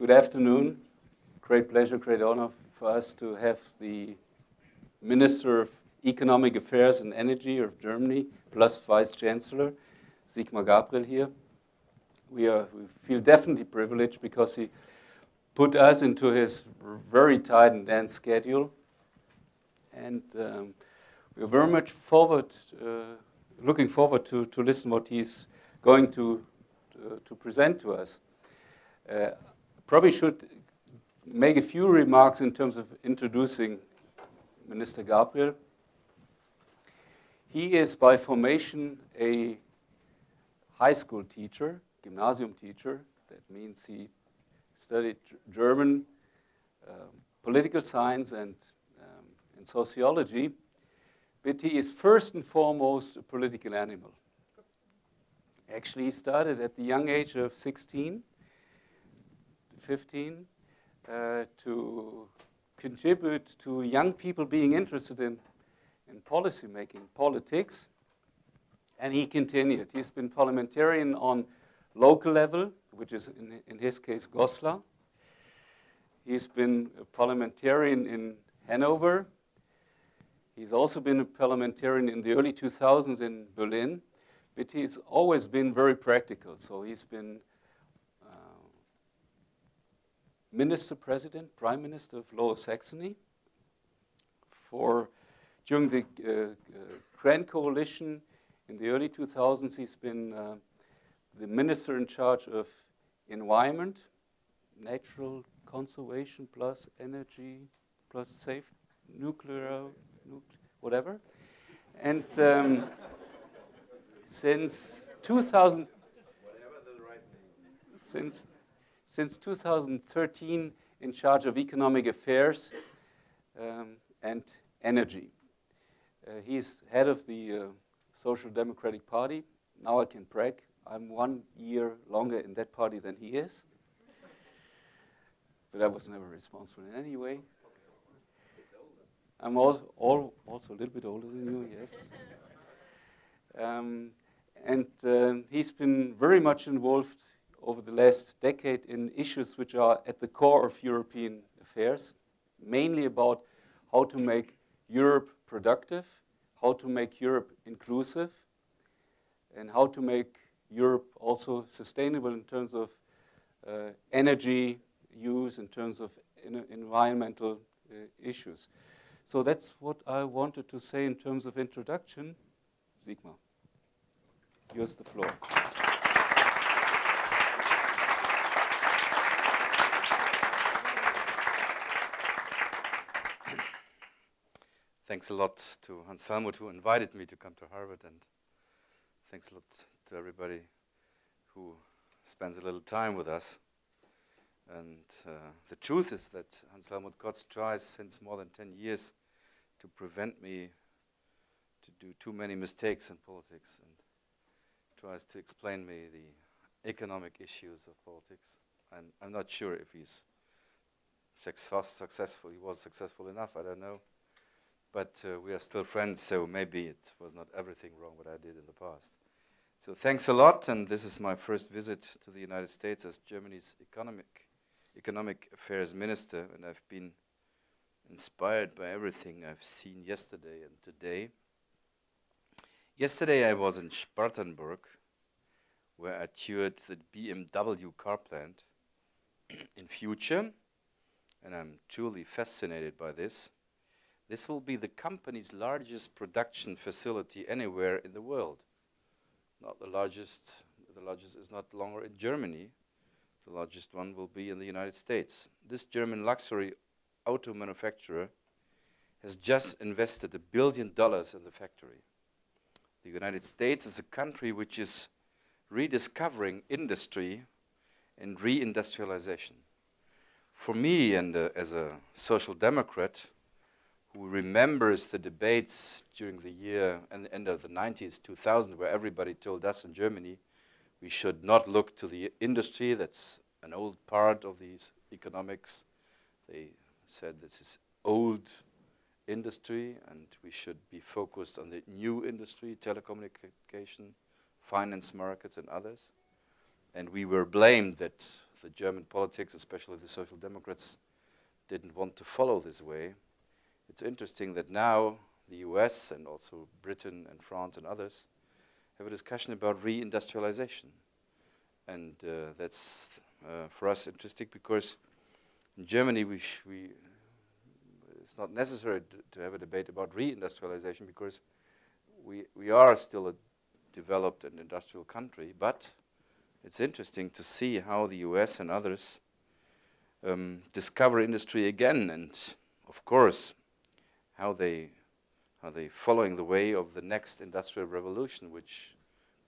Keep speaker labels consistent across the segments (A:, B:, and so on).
A: Good afternoon. Great pleasure, great honor for us to have the Minister of Economic Affairs and Energy of Germany, plus Vice Chancellor, Sigmar Gabriel here. We feel definitely privileged because he put us into his very tight and dense schedule. And we're very much looking forward to listen what he's going to present to us. Probably should make a few remarks in terms of introducing Minister Gabriel. He is by formation a high school teacher, gymnasium teacher. That means he studied German, political science, and sociology. But he is first and foremost a political animal. Actually, he started at the young age of 16, 15, to contribute to young people being interested in policy making, politics. And he continued. He's been parliamentarian on local level, which is in his case Goslar. He's been a parliamentarian in Hanover. He's also been a parliamentarian in the early 2000s in Berlin. But he's always been very practical. So he's been Minister-President, Prime Minister of Lower Saxony during the Grand Coalition in the early 2000s. He's been the minister in charge of environment, natural conservation plus energy plus safe nuclear, whatever. And since 2013 in charge of economic affairs and energy. He's head of the Social Democratic Party. Now I can brag. I'm 1 year longer in that party than he is. But I was never responsible in any way. I'm also a little bit older than you, yes. He's been very much involved over the last decade in issues which are at the core of European affairs, mainly about how to make Europe productive, how to make Europe inclusive, and how to make Europe also sustainable in terms of energy use, in terms of environmental issues. So that's what I wanted to say in terms of introduction. Sigmar, yours the floor.
B: Thanks a lot to Hans Helmut, who invited me to come to Harvard, and thanks a lot to everybody who spends a little time with us. And the truth is that Hans Helmut Kotz tries since more than 10 years to prevent me to do too many mistakes in politics, and tries to explain me the economic issues of politics. And I'm not sure if he's successful. He was successful enough, I don't know. But we are still friends, so maybe it was not everything wrong what I did in the past. So thanks a lot, and this is my first visit to the United States as Germany's economic affairs minister, and I've been inspired by everything I've seen yesterday and today. Yesterday I was in Spartanburg, where I toured the BMW car plant in future, and I'm truly fascinated by this. This will be the company's largest production facility anywhere in the world. Not the largest is not longer in Germany. The largest one will be in the United States. This German luxury auto manufacturer has just invested $1 billion in the factory. The United States is a country which is rediscovering industry and reindustrialization. For me, and as a social democrat, who remembers the debates during the year and the end of the 90s, 2000, where everybody told us in Germany we should not look to the industry. That's an old part of these economics. They said this is old industry and we should be focused on the new industry, telecommunication, finance markets and others. And we were blamed that the German politics, especially the Social Democrats, didn't want to follow this way. It's interesting that now the US and also Britain and France and others have a discussion about reindustrialization. And that's for us interesting because in Germany it's not necessary to have a debate about reindustrialization because we are still a developed and industrial country, but it's interesting to see how the US and others discover industry again, and of course how they following the way of the next industrial revolution, which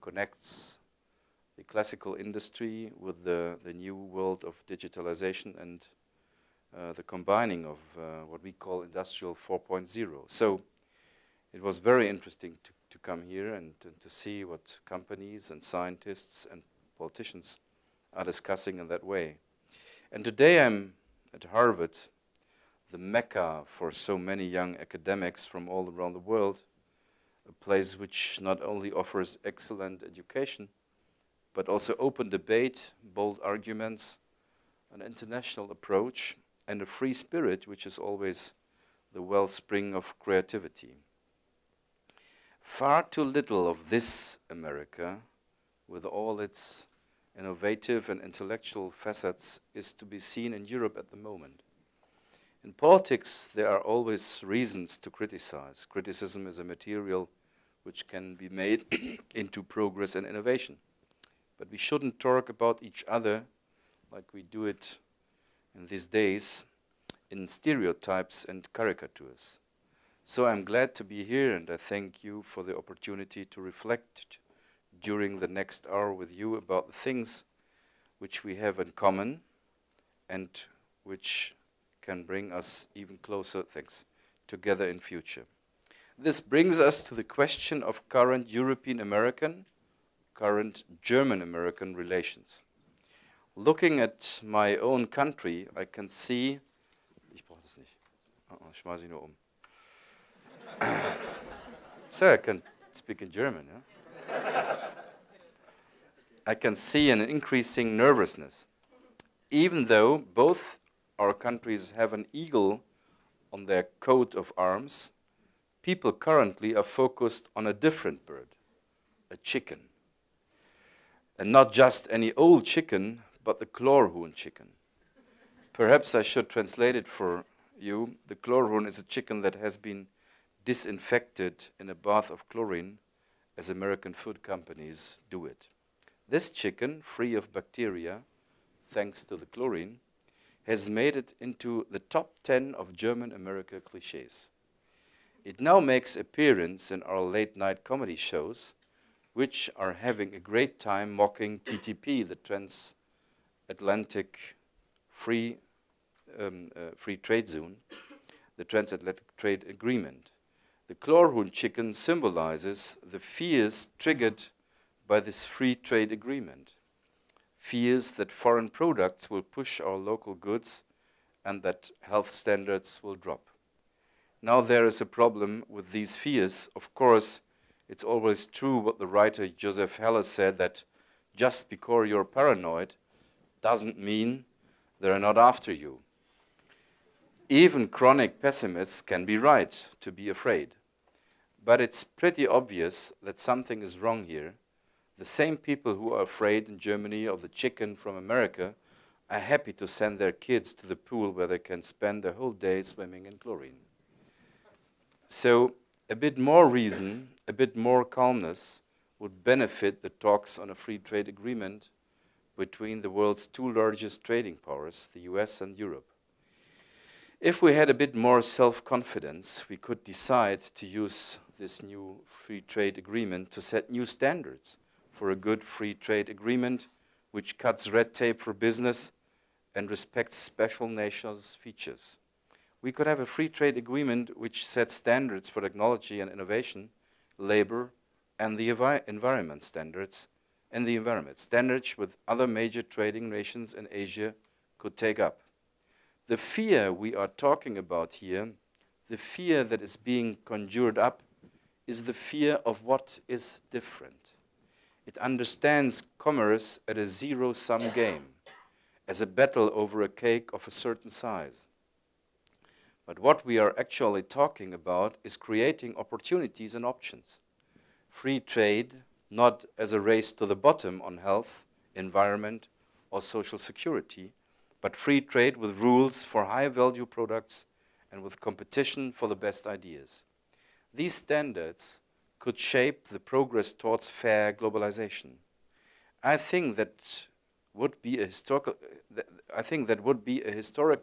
B: connects the classical industry with the new world of digitalization and the combining of what we call Industrial 4.0. So it was very interesting to come here and to see what companies and scientists and politicians are discussing in that way. And today I'm at Harvard, the mecca for so many young academics from all around the world, a place which not only offers excellent education, but also open debate, bold arguments, an international approach, and a free spirit, which is always the wellspring of creativity. Far too little of this America, with all its innovative and intellectual facets, is to be seen in Europe at the moment. In politics, there are always reasons to criticize. Criticism is a material which can be made into progress and innovation. But we shouldn't talk about each other like we do it in these days in stereotypes and caricatures. So I'm glad to be here, and I thank you for the opportunity to reflect during the next hour with you about the things which we have in common and which can bring us even closer, together in future. This brings us to the question of current European-American, current German-American relations. Looking at my own country, I can see, ich brauche das nicht, schmeiße ich nur um. So I can speak in German, yeah? I can see an increasing nervousness. Even though both our countries have an eagle on their coat of arms, people currently are focused on a different bird, a chicken. And not just any old chicken, but the Chlorhuhn chicken. Perhaps I should translate it for you. The Chlorhuhn is a chicken that has been disinfected in a bath of chlorine, as American food companies do it. This chicken, free of bacteria, thanks to the chlorine, has made it into the top 10 of German America cliches. It now makes appearance in our late-night comedy shows, which are having a great time mocking TTP, the Transatlantic free trade zone, the Transatlantic Trade Agreement. The Chlorhuhn chicken symbolizes the fears triggered by this free trade agreement. Fears that foreign products will push our local goods and that health standards will drop. Now there is a problem with these fears. Of course, it's always true what the writer Joseph Heller said, that just because you're paranoid doesn't mean they're not after you. Even chronic pessimists can be right to be afraid. But it's pretty obvious that something is wrong here. The same people who are afraid in Germany of the chicken from America are happy to send their kids to the pool where they can spend the whole day swimming in chlorine. So a bit more reason, a bit more calmness would benefit the talks on a free trade agreement between the world's two largest trading powers, the US and Europe. If we had a bit more self-confidence, we could decide to use this new free trade agreement to set new standards for a good free trade agreement which cuts red tape for business and respects special nations' features. We could have a free trade agreement which sets standards for technology and innovation, labor, and the environment standards, and the environment standards with other major trading nations in Asia could take up. The fear we are talking about here, the fear that is being conjured up, is the fear of what is different. It understands commerce as a zero-sum game. as a battle over a cake of a certain size. But what we are actually talking about is creating opportunities and options. Free trade, not as a race to the bottom on health, environment, or social security, but free trade with rules for high-value products and with competition for the best ideas. These standards could shape the progress towards fair globalization. I think that would be a historical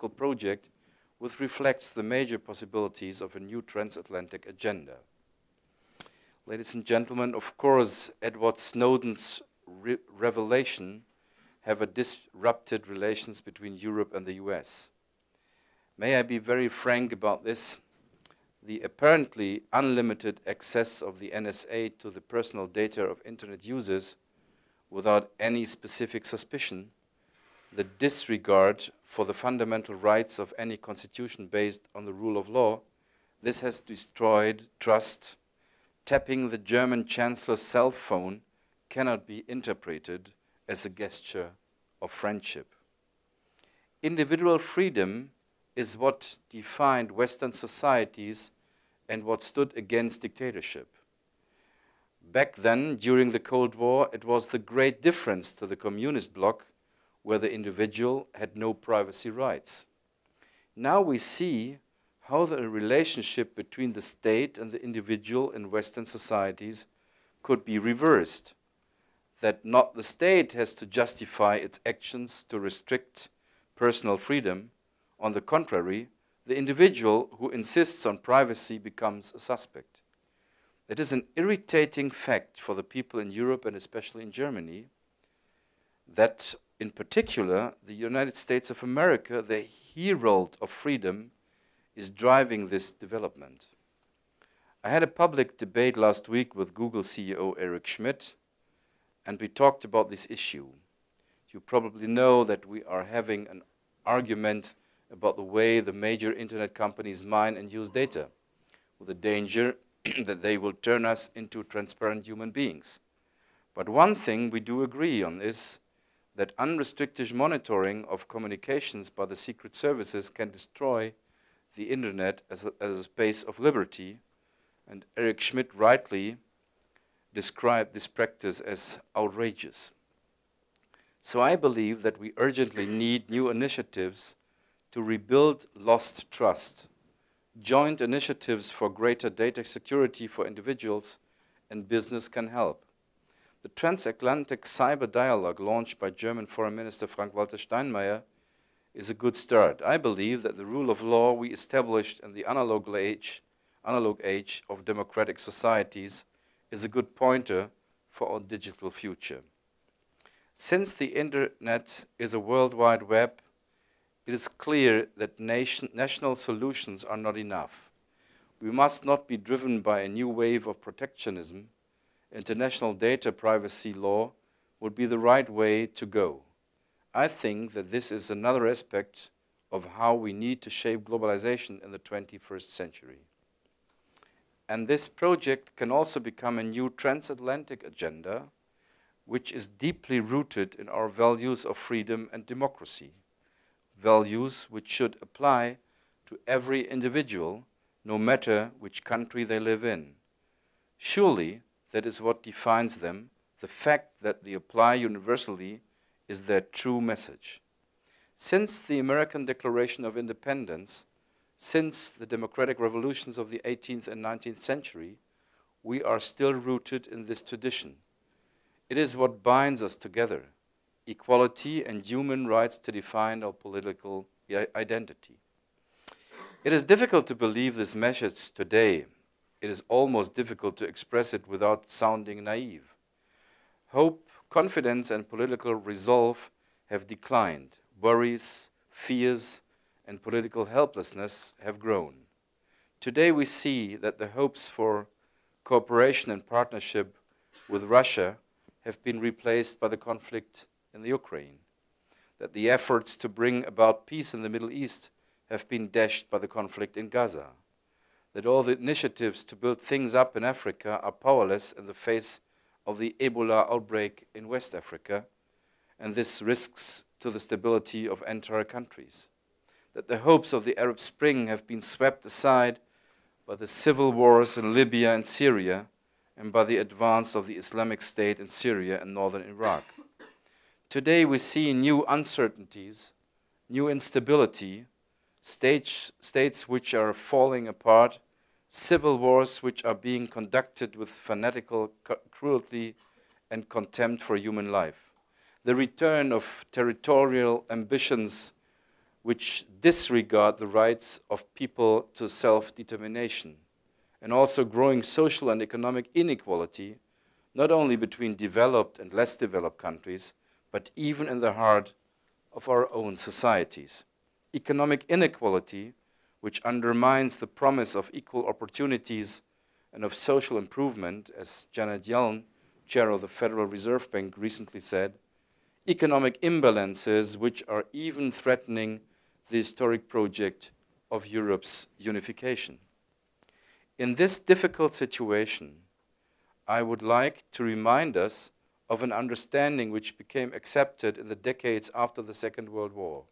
B: project which reflects the major possibilities of a new transatlantic agenda. Ladies and gentlemen, of course, Edward Snowden's revelation have disrupted relations between Europe and the US. May I be very frank about this? The apparently unlimited access of the NSA to the personal data of internet users without any specific suspicion, the disregard for the fundamental rights of any constitution based on the rule of law, this has destroyed trust. Tapping the German Chancellor's cell phone cannot be interpreted as a gesture of friendship. Individual freedom is what defined Western societies and what stood against dictatorship. Back then, during the Cold War, it was the great difference to the communist bloc where the individual had no privacy rights. Now we see how the relationship between the state and the individual in Western societies could be reversed. That not the state has to justify its actions to restrict personal freedom. On the contrary, the individual who insists on privacy becomes a suspect. It is an irritating fact for the people in Europe and especially in Germany that, in particular, the United States of America, the herald of freedom, is driving this development. I had a public debate last week with Google CEO Eric Schmidt, and we talked about this issue. You probably know that we are having an argument about the way the major internet companies mine and use data, with the danger that they will turn us into transparent human beings. But one thing we do agree on is that unrestricted monitoring of communications by the secret services can destroy the internet as a space of liberty, and Eric Schmidt rightly described this practice as outrageous. So I believe that we urgently need new initiatives to rebuild lost trust, joint initiatives for greater data security for individuals and business can help. The Transatlantic Cyber Dialogue launched by German Foreign Minister Frank-Walter Steinmeier is a good start. I believe that the rule of law we established in the analog age of democratic societies is a good pointer for our digital future. Since the internet is a World Wide Web, it is clear that national solutions are not enough. We must not be driven by a new wave of protectionism. International data privacy law would be the right way to go. I think that this is another aspect of how we need to shape globalization in the 21st century. And this project can also become a new transatlantic agenda, which is deeply rooted in our values of freedom and democracy, values which should apply to every individual, no matter which country they live in. Surely, that is what defines them. The fact that they apply universally is their true message. Since the American Declaration of Independence, since the democratic revolutions of the 18th and 19th century, we are still rooted in this tradition. It is what binds us together, equality and human rights to define our political identity. It is difficult to believe this message today. It is almost difficult to express it without sounding naive. Hope, confidence, and political resolve have declined. Worries, fears, and political helplessness have grown. Today we see that the hopes for cooperation and partnership with Russia have been replaced by the conflict in the Ukraine, that the efforts to bring about peace in the Middle East have been dashed by the conflict in Gaza, that all the initiatives to build things up in Africa are powerless in the face of the Ebola outbreak in West Africa, and this risks to the stability of entire countries. That the hopes of the Arab Spring have been swept aside by the civil wars in Libya and Syria, and by the advance of the Islamic State in Syria and northern Iraq. Today we see new uncertainties, new instability, states which are falling apart, civil wars which are being conducted with fanatical cruelty and contempt for human life, the return of territorial ambitions which disregard the rights of people to self-determination, and also growing social and economic inequality, not only between developed and less developed countries, but even in the heart of our own societies. Economic inequality, which undermines the promise of equal opportunities and of social improvement, as Janet Yellen, chair of the Federal Reserve Bank, recently said, economic imbalances which are even threatening the historic project of Europe's unification. In this difficult situation, I would like to remind us of an understanding which became accepted in the decades after the Second World War.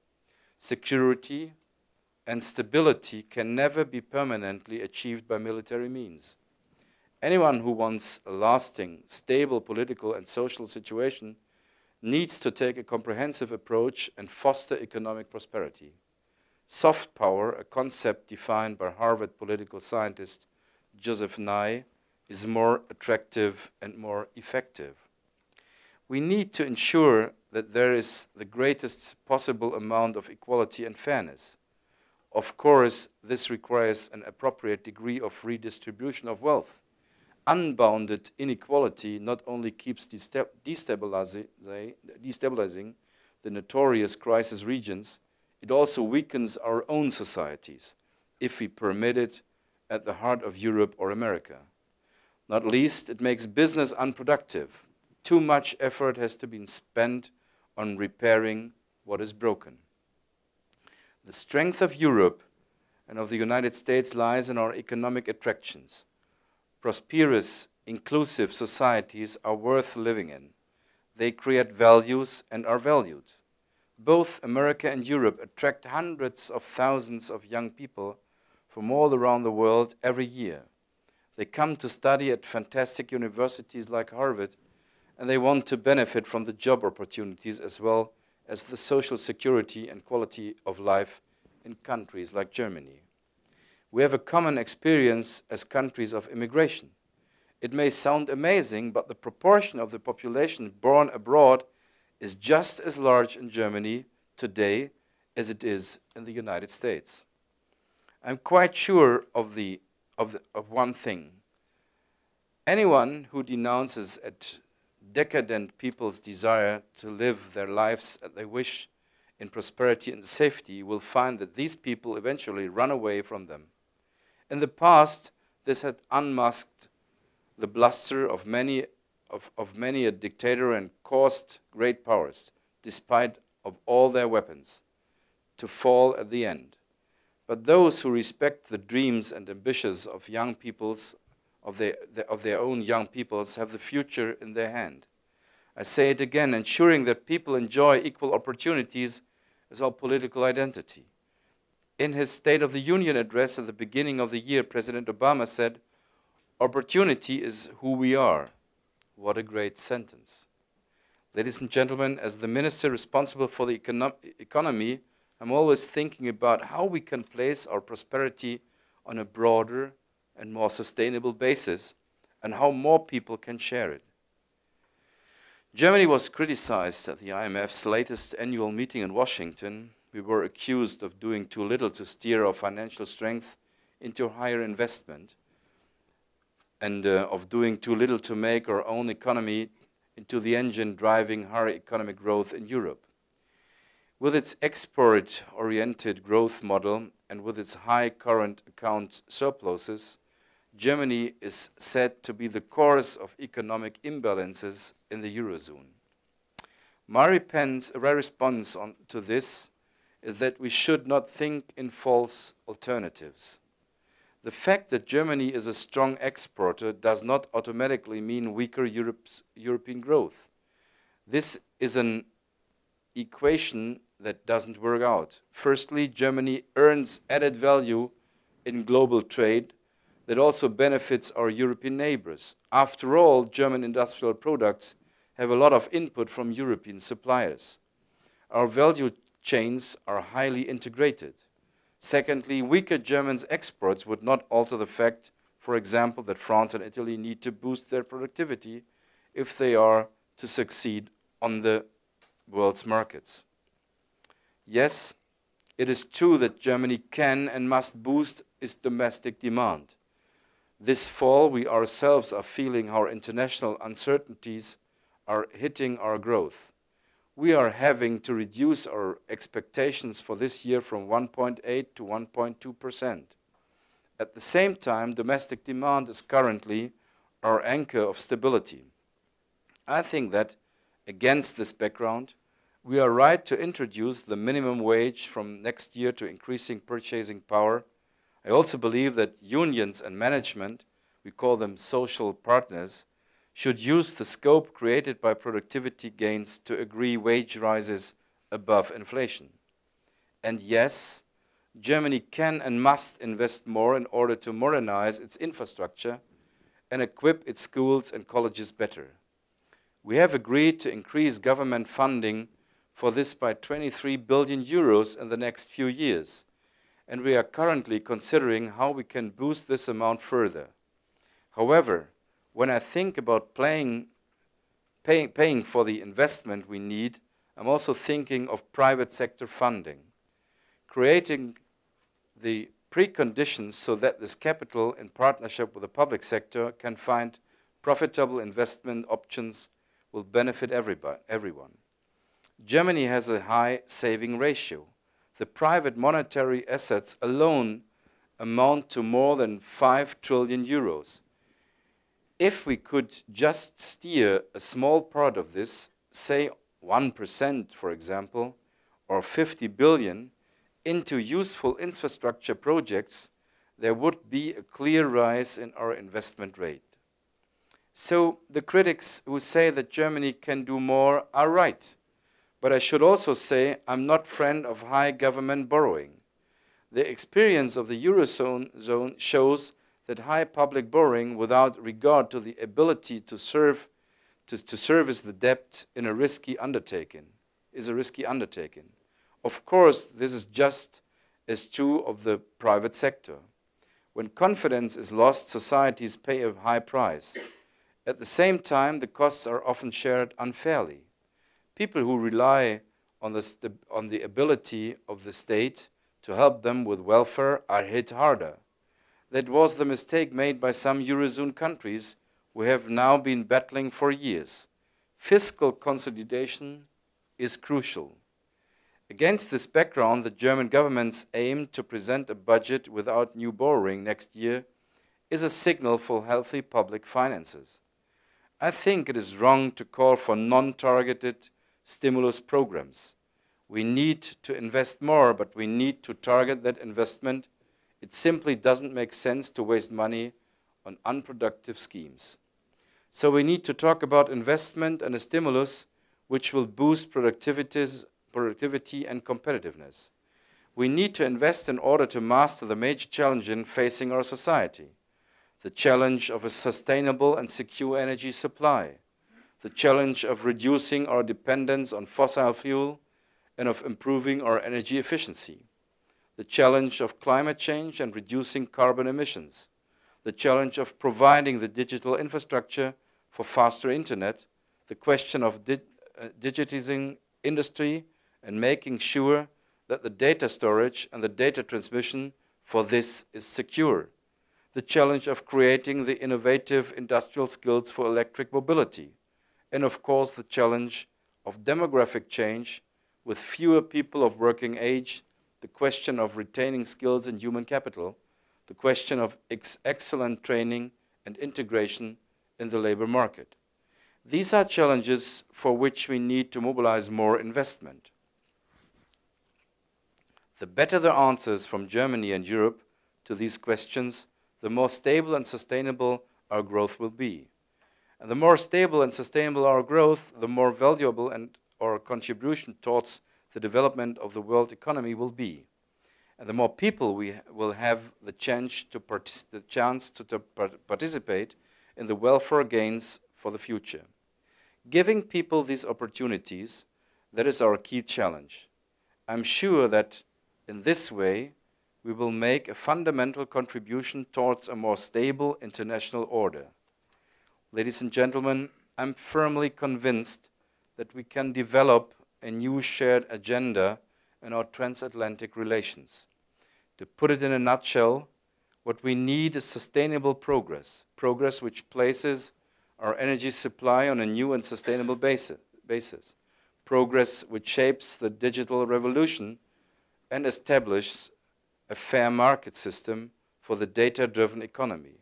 B: Security and stability can never be permanently achieved by military means. Anyone who wants a lasting, stable political and social situation needs to take a comprehensive approach and foster economic prosperity. Soft power, a concept defined by Harvard political scientist Joseph Nye, is more attractive and more effective. We need to ensure that there is the greatest possible amount of equality and fairness. Of course, this requires an appropriate degree of redistribution of wealth. Unbounded inequality not only keeps destabilizing the notorious crisis regions, it also weakens our own societies if we permit it at the heart of Europe or America. Not least, it makes business unproductive. Too much effort has to be spent on repairing what is broken. The strength of Europe and of the United States lies in our economic attractions. Prosperous, inclusive societies are worth living in. They create values and are valued. Both America and Europe attract hundreds of thousands of young people from all around the world every year. They come to study at fantastic universities like Harvard, and they want to benefit from the job opportunities as well as the social security and quality of life in countries like Germany. We have a common experience as countries of immigration. It may sound amazing, but the proportion of the population born abroad is just as large in Germany today as it is in the United States. I'm quite sure of one thing. Anyone who denounces a decadent people's desire to live their lives as they wish in prosperity and safety will find that these people eventually run away from them. In the past, this had unmasked the bluster of many a dictator and caused great powers, despite of all their weapons, to fall at the end. But those who respect the dreams and ambitions of young peoples, of their own young peoples, have the future in their hand. I say it again, ensuring that people enjoy equal opportunities is our political identity. In his State of the Union address at the beginning of the year, President Obama said, "Opportunity is who we are." What a great sentence. Ladies and gentlemen, as the minister responsible for the economy, I'm always thinking about how we can place our prosperity on a broader and more sustainable basis, and how more people can share it. Germany was criticized at the IMF's latest annual meeting in Washington. We were accused of doing too little to steer our financial strength into higher investment, and of doing too little to make our own economy into the engine driving higher economic growth in Europe. With its export-oriented growth model and with its high current account surpluses, Germany is said to be the cause of economic imbalances in the Eurozone. My response to this is that we should not think in false alternatives. The fact that Germany is a strong exporter does not automatically mean weaker European growth. This is an equation that doesn't work out. Firstly, Germany earns added value in global trade that also benefits our European neighbors. After all, German industrial products have a lot of input from European suppliers. Our value chains are highly integrated. Secondly, weaker Germans' exports would not alter the fact, for example, that France and Italy need to boost their productivity if they are to succeed on the world's markets. Yes, it is true that Germany can and must boost its domestic demand. This fall, we ourselves are feeling how international uncertainties are hitting our growth. We are having to reduce our expectations for this year from 1.8 to 1.2%. At the same time, domestic demand is currently our anchor of stability. I think that, against this background, we are right to introduce the minimum wage from next year to increasing purchasing power. I also believe that unions and management, we call them social partners, should use the scope created by productivity gains to agree wage rises above inflation. And yes, Germany can and must invest more in order to modernize its infrastructure and equip its schools and colleges better. We have agreed to increase government funding for this by 23 billion euros in the next few years, and we are currently considering how we can boost this amount further. However, when I think about paying for the investment we need, I'm also thinking of private sector funding, creating the preconditions so that this capital, in partnership with the public sector, can find profitable investment options will benefit everyone. Germany has a high saving ratio. The private monetary assets alone amount to more than 5 trillion euros. If we could just steer a small part of this, say 1%, for example, or 50 billion, into useful infrastructure projects, there would be a clear rise in our investment rate. So the critics who say that Germany can do more are right. But I should also say I'm not a friend of high government borrowing. The experience of the Eurozone shows that high public borrowing without regard to the ability to service the debt is a risky undertaking. Of course, this is just as true of the private sector. When confidence is lost, societies pay a high price. At the same time, the costs are often shared unfairly. People who rely on the ability of the state to help them with welfare are hit harder. That was the mistake made by some Eurozone countries who have now been battling for years. Fiscal consolidation is crucial. Against this background, the German government's aim to present a budget without new borrowing next year is a signal for healthy public finances. I think it is wrong to call for non-targeted stimulus programs. We need to invest more, but we need to target that investment. It simply doesn't make sense to waste money on unproductive schemes. So we need to talk about investment and a stimulus which will boost productivity and competitiveness. We need to invest in order to master the major challenge facing our society. The challenge of a sustainable and secure energy supply, the challenge of reducing our dependence on fossil fuel and of improving our energy efficiency, the challenge of climate change and reducing carbon emissions, the challenge of providing the digital infrastructure for faster internet, the question of digitizing industry and making sure that the data storage and the data transmission for this is secure, the challenge of creating the innovative industrial skills for electric mobility, and of course the challenge of demographic change with fewer people of working age, the question of retaining skills and human capital, the question of excellent training and integration in the labor market. These are challenges for which we need to mobilize more investment. The better the answers from Germany and Europe to these questions, the more stable and sustainable our growth will be. And the more stable and sustainable our growth, the more valuable and our contribution towards the development of the world economy will be. And the more people we will have the chance to participate in the welfare gains for the future. Giving people these opportunities, that is our key challenge. I'm sure that in this way, we will make a fundamental contribution towards a more stable international order. Ladies and gentlemen, I'm firmly convinced that we can develop a new shared agenda in our transatlantic relations. To put it in a nutshell, what we need is sustainable progress, progress which places our energy supply on a new and sustainable basis, progress which shapes the digital revolution and establishes a fair market system for the data-driven economy,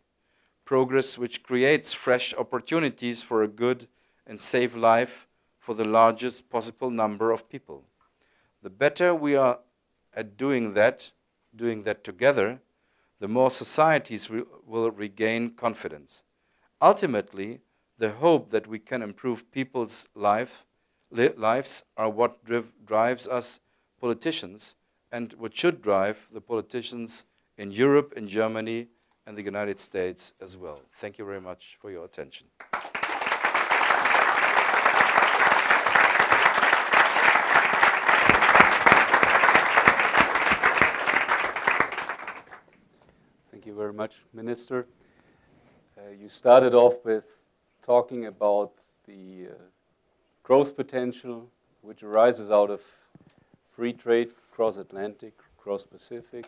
B: progress which creates fresh opportunities for a good and safe life for the largest possible number of people. The better we are at doing that together, the more societies will regain confidence. Ultimately, the hope that we can improve people's lives are what drives us politicians and what should drive the politicians in Europe, in Germany, and the United States as well. Thank you very much for your attention.
A: Thank you very much, Minister. You started off with talking about the growth potential which arises out of free trade cross-Atlantic, cross-Pacific.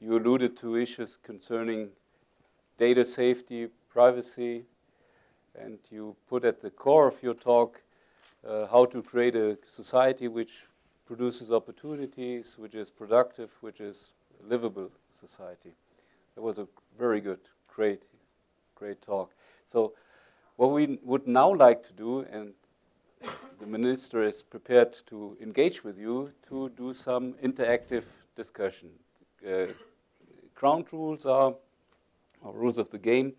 A: You alluded to issues concerning data safety, privacy, and you put at the core of your talk how to create a society which produces opportunities, which is productive, which is a livable society. That was a very good, great talk. So what we would now like to do, and the Minister is prepared to engage with you to do some interactive discussion. Ground rules are, or rules of the game.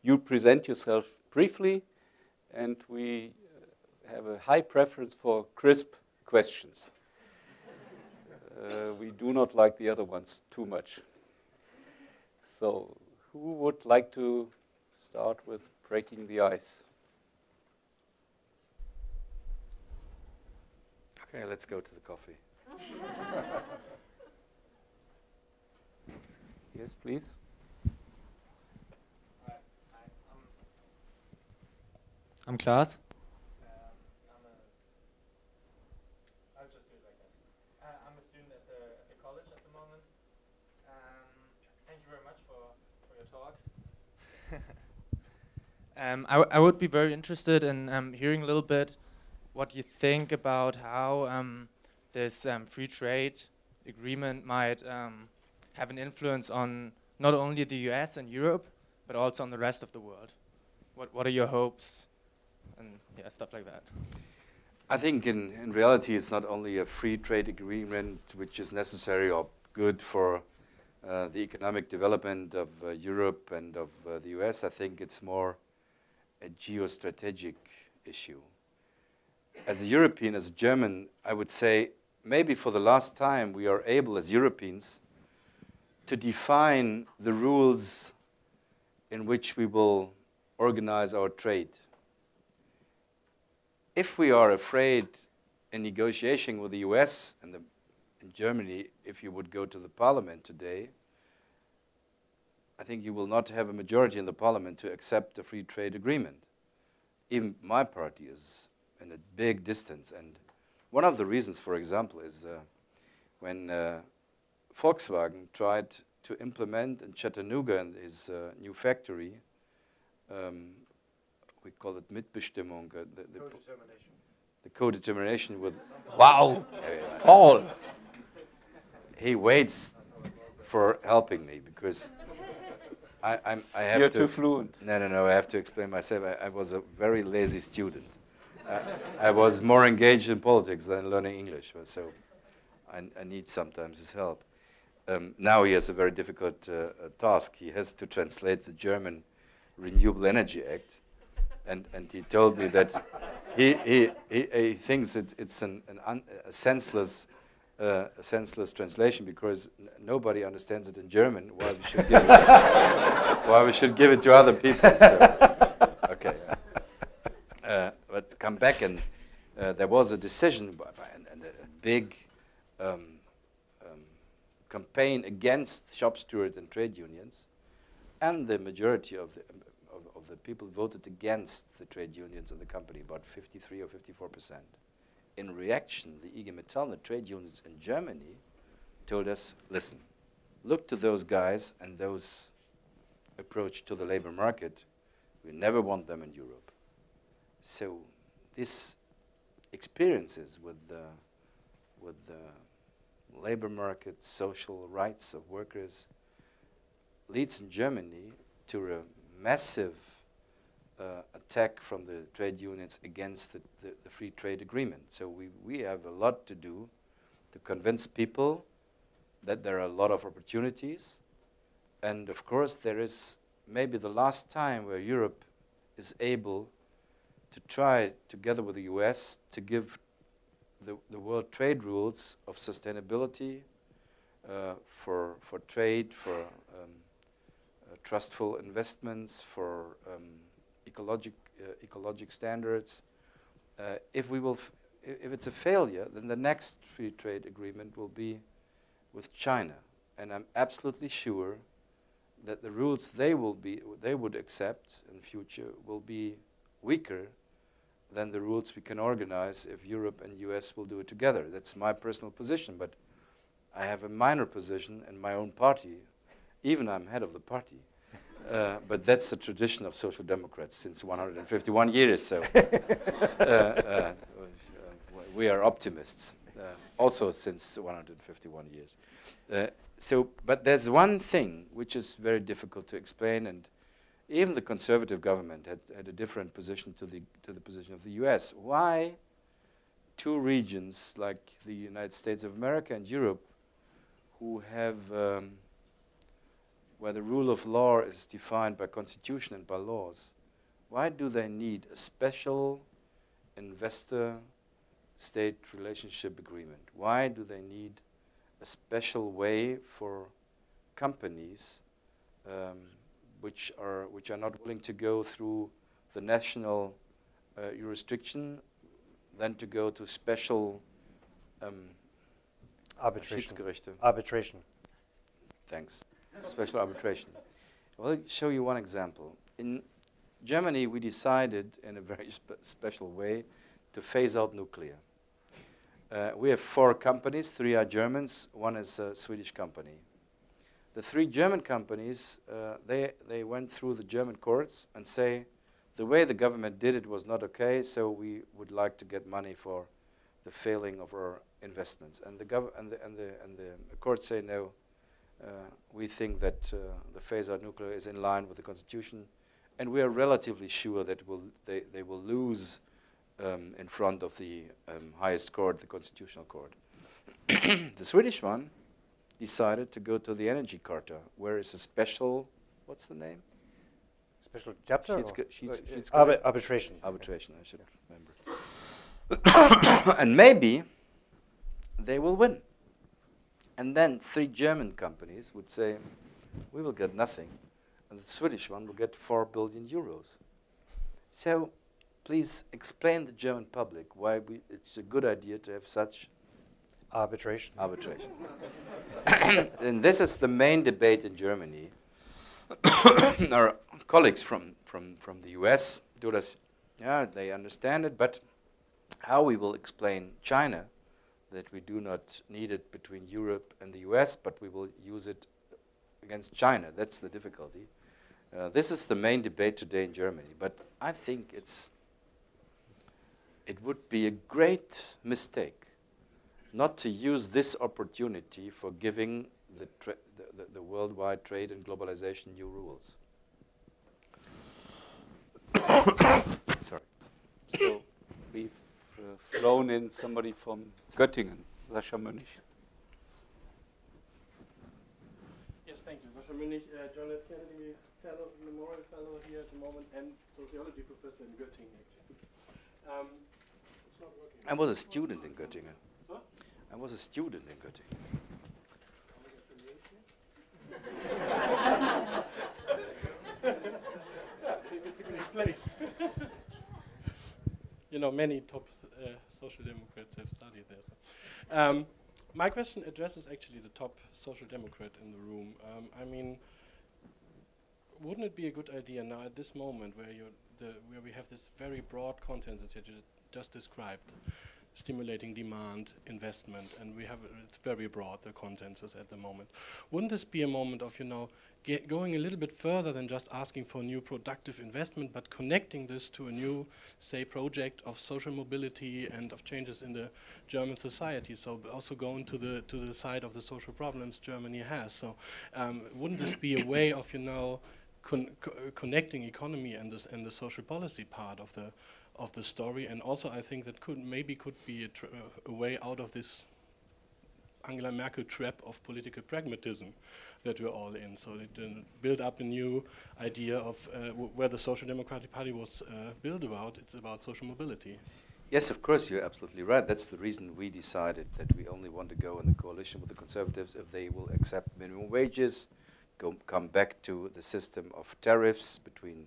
A: You present yourself briefly, and we have a high preference for crisp questions. We do not like the other ones too much. So, who would like to start with breaking the ice?
B: Okay, let's go to the coffee.
A: Yes, please.
C: Hi, I'm Klaas. I'll just do it like this. I'm a student at the college at the moment. Thank you very much for your talk. I would be very interested in hearing a little bit what you think about how this free trade agreement might have an influence on not only the US and Europe, but also on the rest of the world. What are your hopes and yeah, stuff like that?
B: I think in reality it's not only a free trade agreement which is necessary or good for the economic development of Europe and of the US. I think it's more a geostrategic issue. As a European, as a German, I would say maybe for the last time we are able as Europeans to define the rules in which we will organize our trade. If we are afraid in negotiating with the US and in Germany, if you would go to the parliament today, I think you will not have a majority in the parliament to accept a free trade agreement. Even my party is in a big distance. And one of the reasons, for example, is when Volkswagen tried to implement in Chattanooga in his new factory, we call it Mitbestimmung, the co-determination with...
A: Wow, Paul!
B: He waits for helping me because I have
A: You're
B: to...
A: too fluent.
B: No, I have to explain myself. I was a very lazy student. I was more engaged in politics than learning English, so I need sometimes his help. Now he has a very difficult task. He has to translate the German Renewable Energy Act and he told me that he thinks it's a senseless translation because nobody understands it in German. Why we should give it? Why we should give it to other people? So, okay, but come back and there was a decision and a big campaign against shop steward and trade unions, and the majority of the people voted against the trade unions in the company, about 53 or 54%. In reaction, the IG Metall, the trade unions in Germany, told us, listen, look to those guys and those approach to the labor market. We never want them in Europe. So these experiences with the labor market, social rights of workers, leads in Germany to a massive attack from the trade unions against the free trade agreement. So we have a lot to do to convince people that there are a lot of opportunities. And of course, there is maybe the last time where Europe is able to try, together with the US, to give the world trade rules of sustainability for trade, for trustful investments, for ecologic standards. If it's a failure, then the next free trade agreement will be with China, and I'm absolutely sure that the rules they would accept in the future will be weaker than the rules we can organize if Europe and US will do it together. That's my personal position, but I have a minor position in my own party. Even I'm head of the party. But that's the tradition of social democrats since 151 years. So we are optimists, also since 151 years. But there's one thing which is very difficult to explain, and even the conservative government had a different position to the position of the US. Why two regions like the United States of America and Europe, who have where the rule of law is defined by constitution and by laws, why do they need a special investor-state relationship agreement? Why do they need a special way for companies which are not willing to go through the national jurisdiction, then to go to special
D: arbitration.
B: Thanks. Special arbitration. Well, I'll show you one example. In Germany, we decided in a very special way to phase out nuclear. We have 4 companies, 3 are Germans, 1 is a Swedish company. The 3 German companies, they went through the German courts and say, the way the government did it was not okay, so we would like to get money for the failing of our investments. And the courts say, no, we think that the phase-out nuclear is in line with the constitution, and we are relatively sure that they will lose in front of the highest court, the constitutional court. The Swedish one decided to go to the Energy Charta, where is a special, what's the name?
D: Special chapter?
B: Arbitration. Arbitration, I should remember. And maybe they will win. And then 3 German companies would say, we will get nothing, and the Swedish one will get 4 billion euros. So please explain to the German public why it's a good idea to have such
D: arbitration.
B: And this is the main debate in Germany. Our colleagues from the US told us, yeah, they understand it, but how we will explain China that we do not need it between Europe and the US, but we will use it against China. That's the difficulty. This is the main debate today in Germany, but I think it would be a great mistake not to use this opportunity for giving the worldwide trade and globalization new rules.
A: Sorry. So we've flown in somebody from Göttingen, Sascha Münch.
E: Yes, thank you. Sascha Münch, John F. Kennedy memorial fellow here at the moment, and sociology professor in Göttingen, actually. It's not working.
B: I was a student in Göttingen.
E: So?
B: I was a student in Göttingen.
E: I think it's a great place. You know, many top social democrats have studied there. So. My question addresses actually the top social democrat in the room. I mean, wouldn't it be a good idea now at this moment where where we have this very broad content that you just described, stimulating demand, investment, and it's very broad, the consensus at the moment. Wouldn't this be a moment of, you know, going a little bit further than just asking for new productive investment, but connecting this to a new, say, project of social mobility and of changes in the German society? So also going to the side of the social problems Germany has. So wouldn't this be a way of, you know, connecting economy and the social policy part of the story? And also, I think that could be a way out of this Angela Merkel trap of political pragmatism that we're all in. So it build up a new idea of where the Social Democratic Party was built about. It's about social mobility.
B: Yes, of course, you're absolutely right. That's the reason we decided that we only want to go in the coalition with the Conservatives if they will accept minimum wages, come back to the system of tariffs between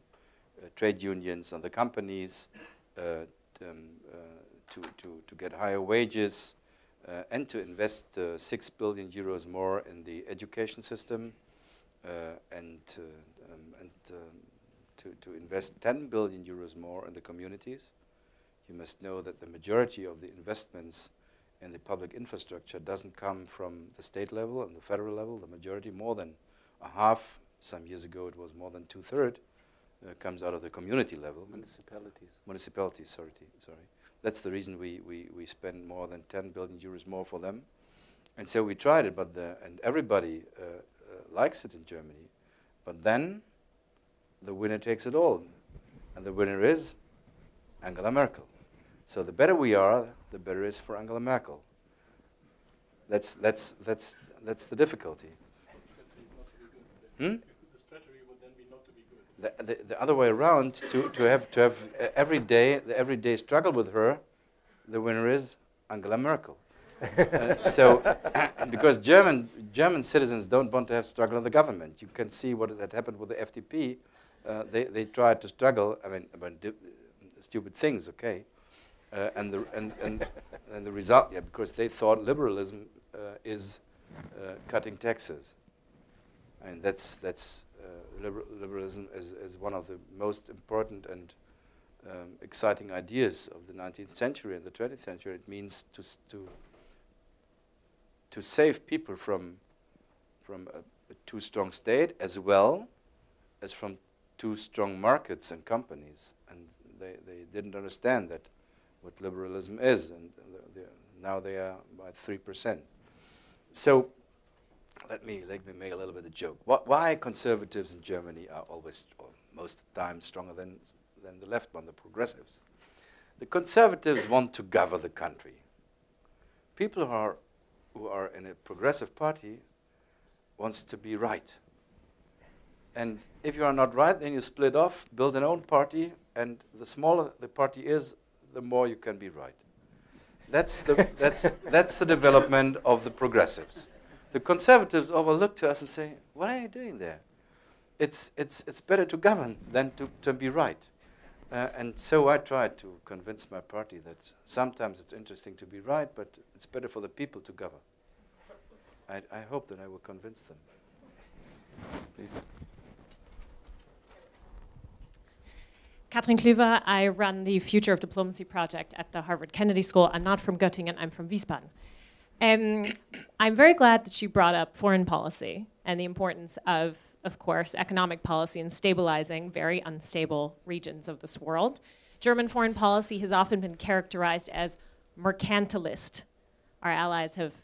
B: trade unions and the companies, to get higher wages, and to invest 6 billion euros more in the education system, and to invest 10 billion euros more in the communities. You must know that the majority of the investments in the public infrastructure doesn't come from the state level and the federal level. The majority, more than a half, some years ago it was more than 2/3, comes out of the community level.
A: Municipalities.
B: Municipalities, sorry. That's the reason we spend more than 10 billion euros more for them. And so we tried it, and everybody likes it in Germany. But then the winner takes it all. And the winner is Angela Merkel. So the better we are, the better it is for Angela Merkel. That's the difficulty.
E: The strategy would then be not to be good.
B: The other way around, to have every day struggle with her, the winner is Angela Merkel. Because German citizens don't want to have struggle in the government. You can see what had happened with the FDP. They tried to struggle. I mean, about stupid things, okay, and the result, yeah, because they thought liberalism is cutting taxes. And liberalism is one of the most important and exciting ideas of the 19th century and the 20th century. It means to save people from a too strong state, as well as from too strong markets and companies. And they didn't understand that what liberalism is, and now they are by 3%. So let me make a little bit of a joke. Why conservatives in Germany are always, or most of the time, stronger than the left one, the progressives? The conservatives want to govern the country. People who are in a progressive party wants to be right. And if you are not right, then you split off, build an own party, and the smaller the party is, the more you can be right. That's the development of the progressives. The conservatives overlook to us and say, "What are you doing there? It's better to govern than to be right." And so I tried to convince my party that sometimes it's interesting to be right, but it's better for the people to govern. I hope that I will convince them. Please.
F: Katrin Klüver, I run the Future of Diplomacy project at the Harvard Kennedy School. I'm not from Göttingen, I'm from Wiesbaden. I'm very glad that you brought up foreign policy and the importance of course, economic policy in stabilizing very unstable regions of this world. German foreign policy has often been characterized as mercantilist. Our allies have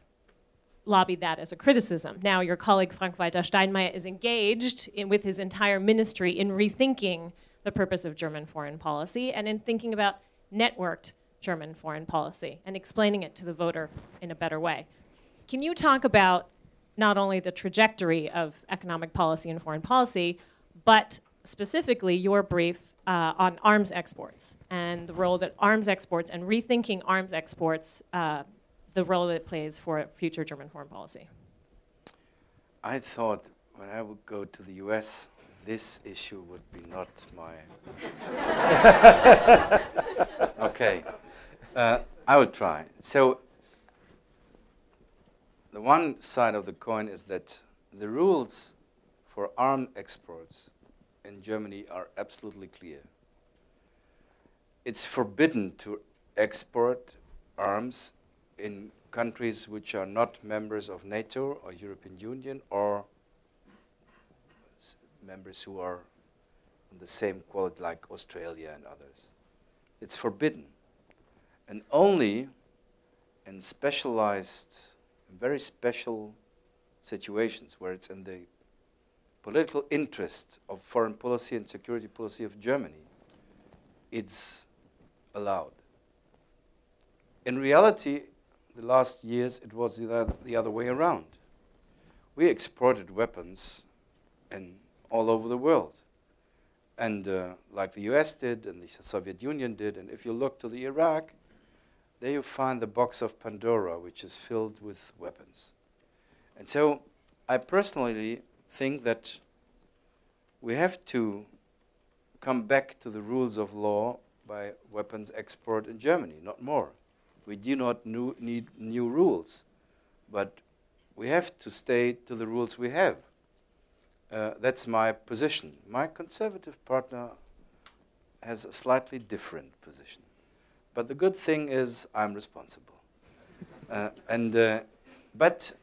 F: lobbied that as a criticism. Now your colleague Frank-Walter Steinmeier is engaged with his entire ministry in rethinking the purpose of German foreign policy and in thinking about networked German foreign policy and explaining it to the voter in a better way. Can you talk about not only the trajectory of economic policy and foreign policy, but specifically your brief on arms exports and the role that arms exports and rethinking arms exports, the role that it plays for future German foreign policy.
B: I thought when I would go to the US, this issue would be not my... Okay, I would try. So the one side of the coin is that the rules for arms exports in Germany are absolutely clear. It's forbidden to export arms in countries which are not members of NATO or European Union or members who are on the same quality like Australia and others. It's forbidden. And only in specialized, very special situations where it's in the political interest of foreign policy and security policy of Germany, it's allowed. In reality, the last years, it was the other way around. We exported weapons all over the world. And like the US did, and the Soviet Union did, and if you look to the Iraq, there you find the box of Pandora, which is filled with weapons. And so I personally think that we have to come back to the rules of law by weapons export in Germany, not more. We do not need new rules, but we have to stay to the rules we have. That's my position. My conservative partner has a slightly different position. But the good thing is I'm responsible. But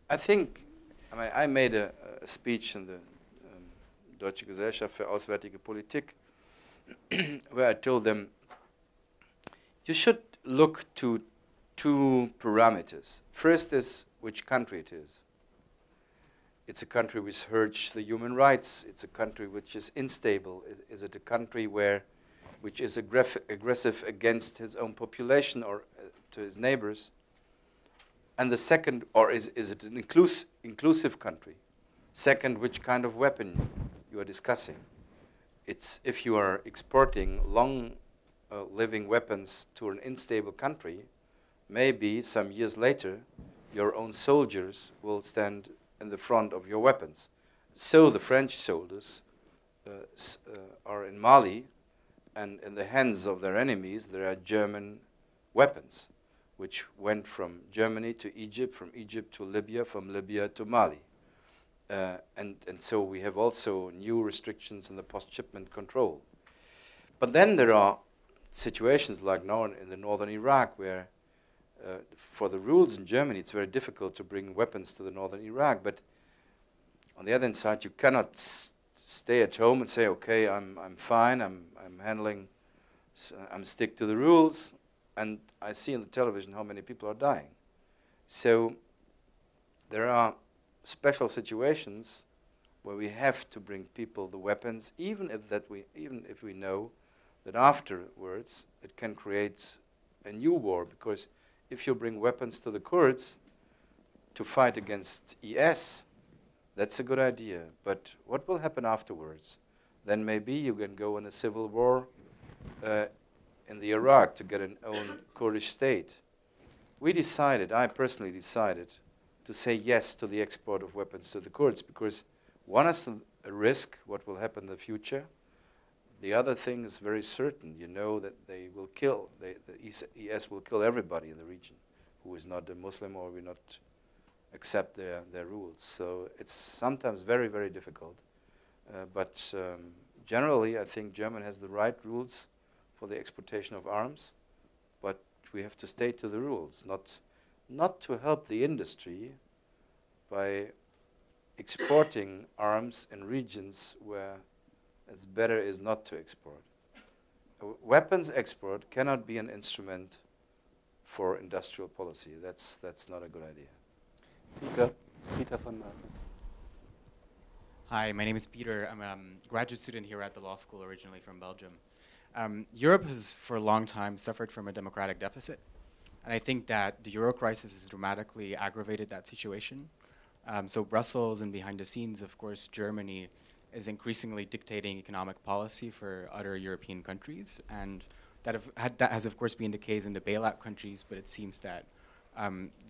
B: I think, I made a speech in the Deutsche Gesellschaft für Auswärtige Politik where I told them, you should look to two parameters. First is which country it is. It's a country which hurts the human rights. It's a country which is unstable. Is it a country which is aggressive against his own population or to his neighbors? And the second, or is it an inclusive country? Second, which kind of weapon you are discussing? It's if you are exporting long-living weapons to an unstable country, maybe some years later, your own soldiers will stand in the front of your weapons. So the French soldiers are in Mali, and in the hands of their enemies, there are German weapons, which went from Germany to Egypt, from Egypt to Libya, from Libya to Mali. And so we have also new restrictions in the post-shipment control. But then there are situations like now in the northern Iraq where for the rules in Germany, it's very difficult to bring weapons to the northern Iraq. But on the other hand side, you cannot stay at home and say, okay, I'm fine, I'm handling, I'm stick to the rules. And I see on the television how many people are dying. So there are special situations where we have to bring people the weapons, even if we know that afterwards it can create a new war. Because if you bring weapons to the Kurds to fight against IS, that's a good idea. But what will happen afterwards? Then maybe you can go in a civil war in the Iraq to get an own Kurdish state. I personally decided to say yes to the export of weapons to the Kurds because one is a risk, what will happen in the future. The other thing is very certain. You know that they will kill, the IS will kill everybody in the region who is not a Muslim or will not accept their rules. So it's sometimes very, very difficult. But generally, I think Germany has the right rules for the exportation of arms, but we have to stay to the rules, not to help the industry by exporting arms in regions where it's better is not to export. Weapons export cannot be an instrument for industrial policy. That's not a good idea.
A: Peter von Marken.
G: Hi, my name is Peter. I'm a graduate student here at the law school, originally from Belgium. Europe has, for a long time, suffered from a democratic deficit. And I think that the Euro crisis has dramatically aggravated that situation. So Brussels and behind the scenes, of course, Germany is increasingly dictating economic policy for other European countries, and that has of course been the case in the bailout countries, but it seems that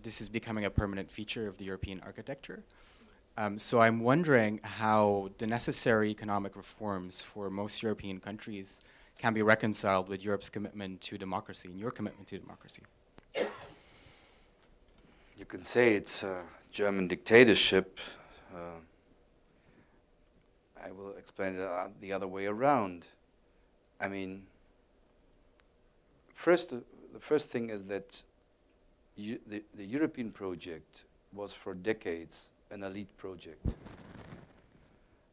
G: this is becoming a permanent feature of the European architecture. So I'm wondering how the necessary economic reforms for most European countries can be reconciled with Europe's commitment to democracy and your commitment to democracy.
B: You can say it's a German dictatorship. I will explain it the other way around. I mean, the first thing is that the European project was for decades an elite project.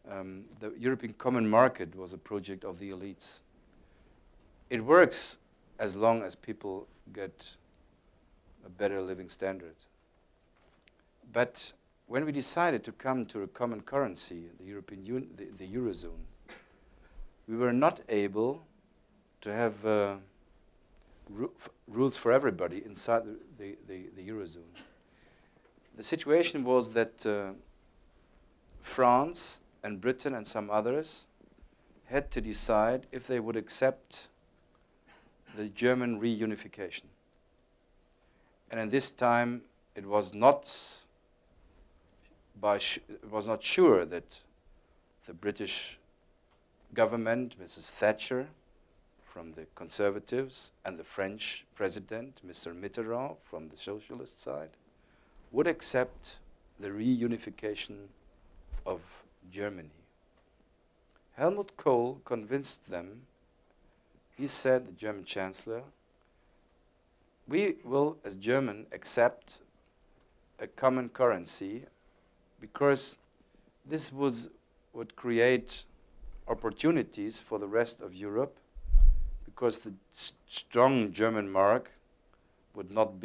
B: The European Common Market was a project of the elites. It works as long as people get a better living standard. But when we decided to come to a common currency, the Eurozone, we were not able to have rules for everybody inside the Eurozone. The situation was that France and Britain and some others had to decide if they would accept the German reunification. And at this time, it was not sure that the British government, Mrs. Thatcher, from the Conservatives, and the French president, Mr. Mitterrand, from the socialist side, would accept the reunification of Germany. Helmut Kohl convinced them. He said, the German Chancellor, we will, as German, accept a common currency because this would create opportunities for the rest of Europe, because the strong German mark would not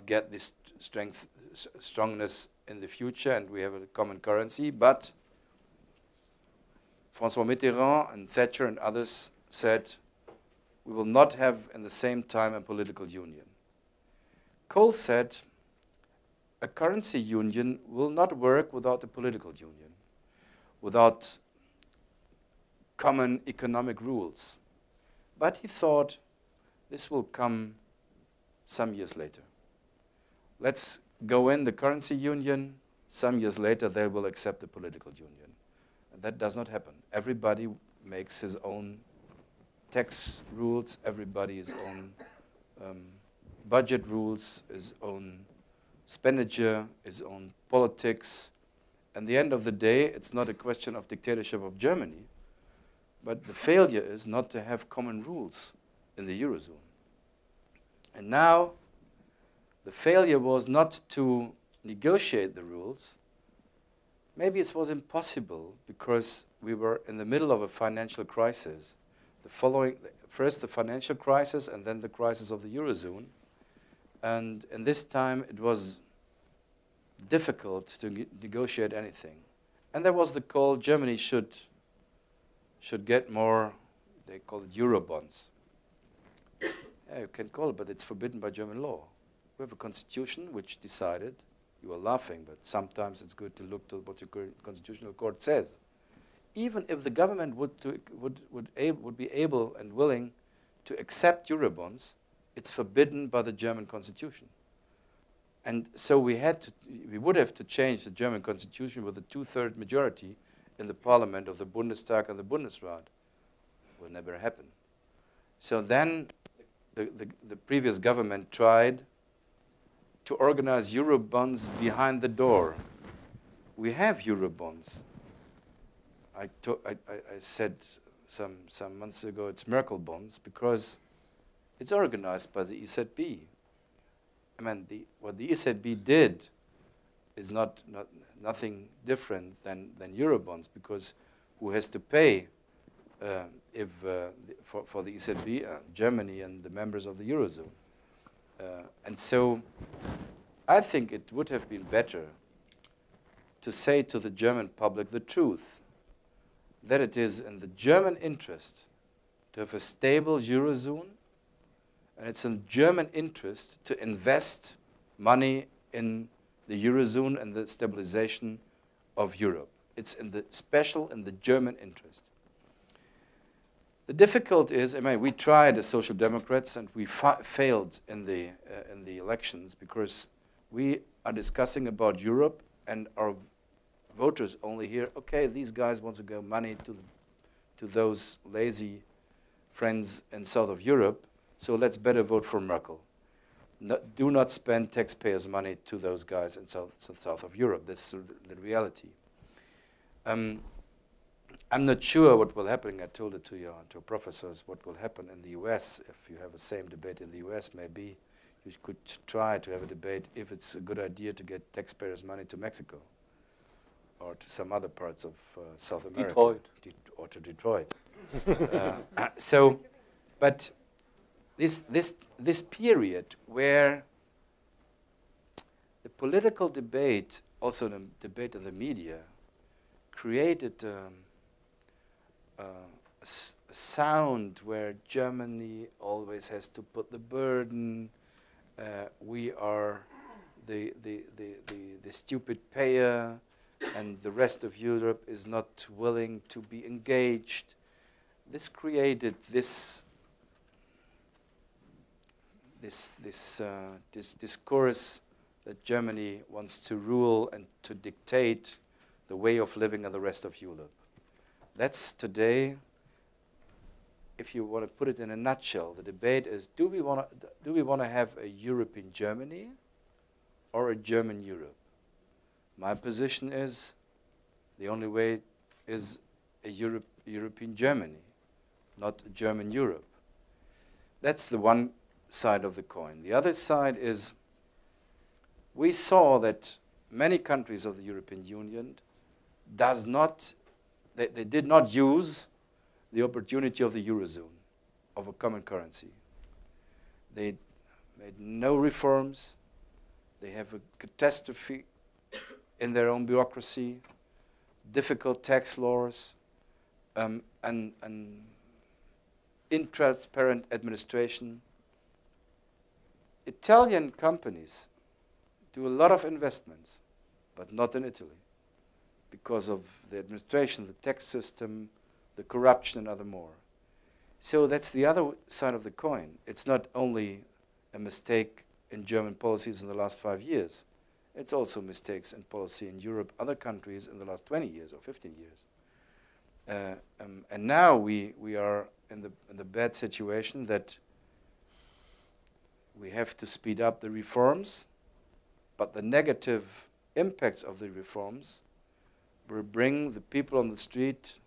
B: get this strongness in the future, and we have a common currency. But François Mitterrand and Thatcher and others said, we will not have in the same time a political union. Kohl said, a currency union will not work without a political union, without common economic rules. But he thought this will come some years later. Let's go in the currency union. Some years later, they will accept the political union. And that does not happen. Everybody makes his own tax rules, everybody his own budget rules, his own expenditure, his own politics. At the end of the day, it's not a question of dictatorship of Germany, but the failure is not to have common rules in the Eurozone. And now, the failure was not to negotiate the rules. Maybe it was impossible because we were in the middle of a financial crisis. First the financial crisis and then the crisis of the Eurozone. And in this time, it was difficult to negotiate anything. And there was the call, Germany should get more, they call it Eurobonds. Yeah, you can call it, but it's forbidden by German law. We have a constitution which decided, you are laughing, but sometimes it's good to look to what your constitutional court says. Even if the government would be able and willing to accept Eurobonds, it's forbidden by the German constitution. And so we would have to change the German constitution with a 2/3 majority in the parliament of the Bundestag and the Bundesrat. It will never happen. So then the previous government tried to organize Eurobonds behind the door. We have Eurobonds. I said some months ago it's Merkel bonds because it's organized by the EZB. I mean, what the EZB did is nothing different than Eurobonds, because who has to pay for the EZB? Germany and the members of the Eurozone. And so I think it would have been better to say to the German public the truth, that it is in the German interest to have a stable Eurozone, and it's in German interest to invest money in the Eurozone and the stabilization of Europe. it's in the German interest. The difficult is, I mean, we tried as Social Democrats and we failed in the elections because we are discussing about Europe and our voters only hear, okay, these guys want to give money to those lazy friends in south of Europe, so let's better vote for Merkel. Do not spend taxpayers' money to those guys in south of Europe. That's the reality. I'm not sure what will happen. I told it to your professors, what will happen in the US. If you have the same debate in the US, maybe you could try to have a debate if it's a good idea to get taxpayers' money to Mexico or to some other parts of South America.
A: Detroit.
B: Or to Detroit. But this period where the political debate, also the debate in the media, created a sound where Germany always has to put the burden. We are the stupid payer, and the rest of Europe is not willing to be engaged. This created this discourse that Germany wants to rule and to dictate the way of living in the rest of Europe. That's today, if you want to put it in a nutshell, the debate is, do we want to have a European Germany or a German Europe? My position is the only way is a European Germany, not a German Europe. That's the one side of the coin. The other side is we saw that many countries of the European Union they did not use the opportunity of the Eurozone, of a common currency. They made no reforms. They have a catastrophe in their own bureaucracy, difficult tax laws, and intransparent administration. Italian companies do a lot of investments, but not in Italy, because of the administration, the tax system, the corruption, and other more. So that's the other side of the coin. It's not only a mistake in German policies in the last 5 years. It's also mistakes in policy in Europe, other countries in the last 20 years or 15 years. And now we are in the bad situation that we have to speed up the reforms, but the negative impacts of the reforms will bring the people on the street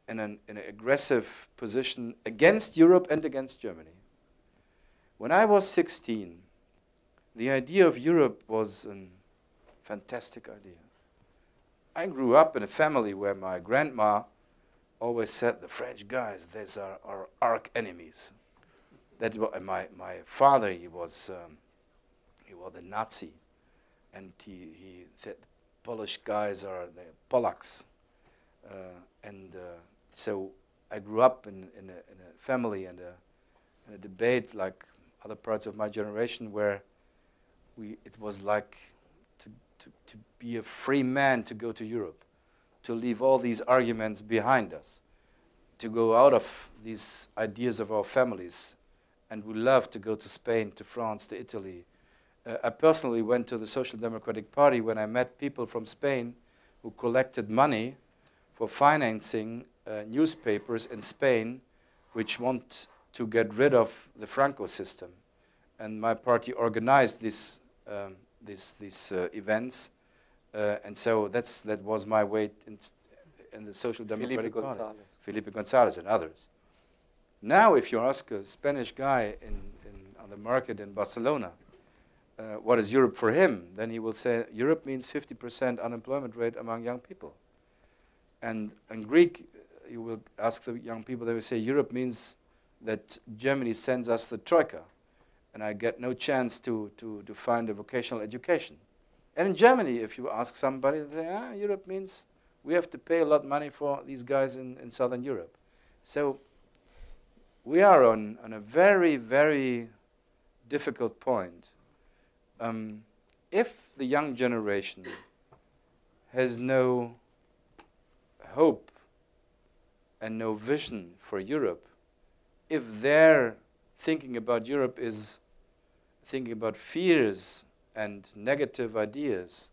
B: in an aggressive position against Europe and against Germany. When I was 16, the idea of Europe was a fantastic idea. I grew up in a family where my grandma always said, the French guys, these are our arch enemies. That my father, he was a Nazi, and he said Polish guys are the Polacks, so I grew up in a family and a debate like other parts of my generation where it was like to be a free man to go to Europe, to leave all these arguments behind us, to go out of these ideas of our families. And we love to go to Spain, to France, to Italy. I personally went to the Social Democratic Party when I met people from Spain who collected money for financing newspapers in Spain which want to get rid of the Franco system. And my party organized these events. And so that was my way in the Social Democratic Party. Felipe González and others. Now, if you ask a Spanish guy on the market in Barcelona, what is Europe for him, then he will say, Europe means 50% unemployment rate among young people. And in Greek, you will ask the young people, they will say, Europe means that Germany sends us the troika, and I get no chance to find a vocational education. And in Germany, if you ask somebody, they say, Europe means we have to pay a lot of money for these guys in Southern Europe. So we are on a very, very difficult point. If the young generation has no hope and no vision for Europe, if their thinking about Europe is thinking about fears and negative ideas,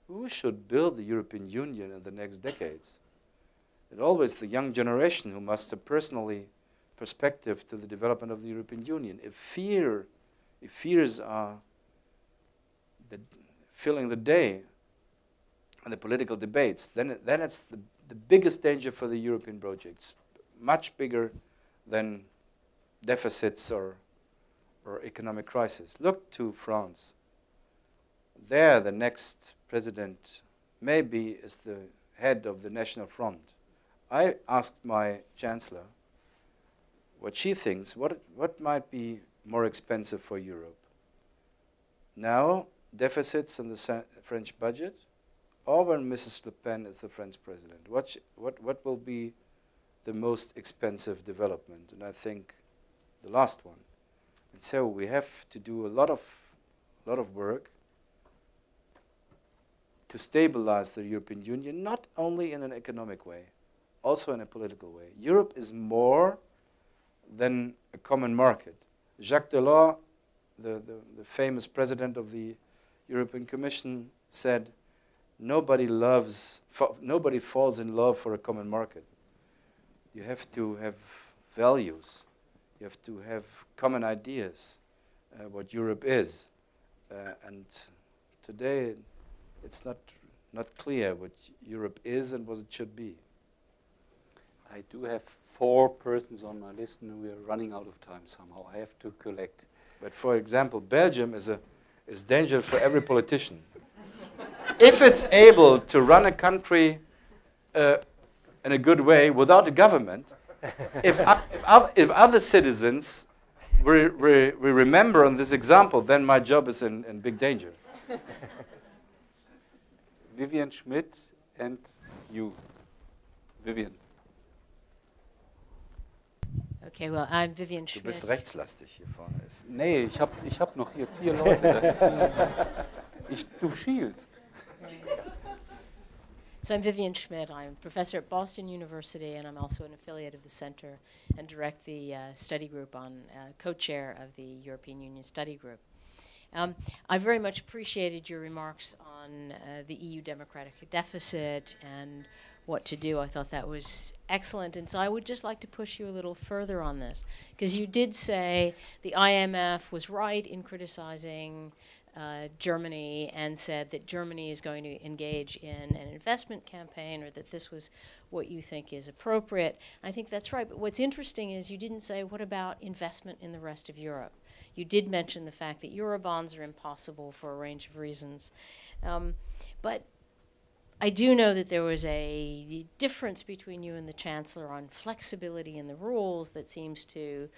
B: who should build the European Union in the next decades? It's always the young generation who must have personally perspective to the development of the European Union. If fears are filling the day and the political debates, then it's the biggest danger for the European projects, much bigger than deficits or economic crisis. Look to France. There, the next president maybe is the head of the National Front. I asked my Chancellor what she thinks, what might be more expensive for Europe. Now, deficits in the French budget, or when Mrs. Le Pen is the French president? What will be the most expensive development? And I think the last one. And so we have to do a lot of work to stabilize the European Union, not only in an economic way, also in a political way. Europe is more than a common market. Jacques Delors, the famous president of the European Commission, said, nobody falls in love for a common market. You have to have values. You have to have common ideas, what Europe is. And today, it's not clear what Europe is and what it should be.
A: I do have 4 persons on my list, and we are running out of time somehow. I have to collect.
B: But for example, Belgium is dangerous for every politician. If it's able to run a country in a good way without a government, if other citizens we remember on this example, then my job is in big danger.
A: Vivian Schmidt and you. Vivian.
H: Okay, well, I'm Vivian Schmidt.
B: Du bist rechtslastig hier vorne.
A: Nee, ich hab noch hier 4 Leute. Du schielst.
H: So I'm Vivian Schmidt. I'm a professor at Boston University, and I'm also an affiliate of the center and direct the study group on co-chair of the European Union Study Group. I very much appreciated your remarks on the EU democratic deficit and what to do. I thought that was excellent, and so I would just like to push you a little further on this, because you did say the IMF was right in criticizing Germany and said that Germany is going to engage in an investment campaign, or that this was what you think is appropriate. I think that's right, but what's interesting is you didn't say, what about investment in the rest of Europe? You did mention the fact that Eurobonds are impossible for a range of reasons. But I do know that there was a difference between you and the Chancellor on flexibility in the rules that seems to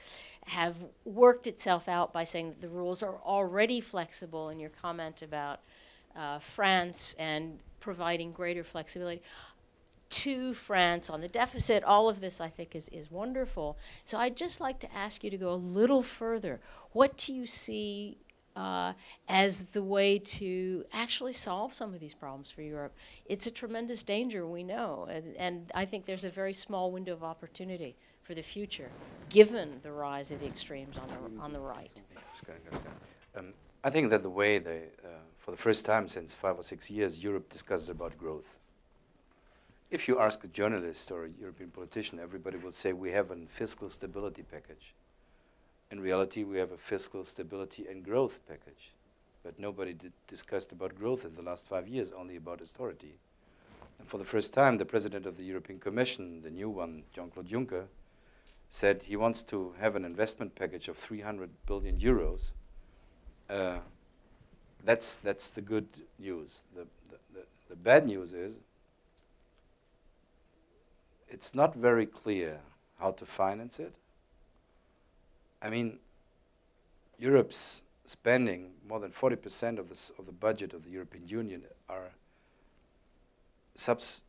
H: have worked itself out by saying that the rules are already flexible, in your comment about France and providing greater flexibility to France on the deficit. All of this, I think, is wonderful. So I'd just like to ask you to go a little further. What do you see as the way to actually solve some of these problems for Europe? It's a tremendous danger, we know, and I think there's a very small window of opportunity for the future, given the rise of the extremes on the right.
B: I think that the way for the first time since 5 or 6 years, Europe discusses about growth. If you ask a journalist or a European politician, everybody will say we have a fiscal stability package. In reality, we have a fiscal stability and growth package. But nobody discussed about growth in the last 5 years, only about austerity. And for the first time, the president of the European Commission, the new one, Jean-Claude Juncker, said he wants to have an investment package of 300 billion euros. That's the good news. The bad news is it's not very clear how to finance it. I mean, Europe's spending more than 40% of the budget of the European Union are subsidies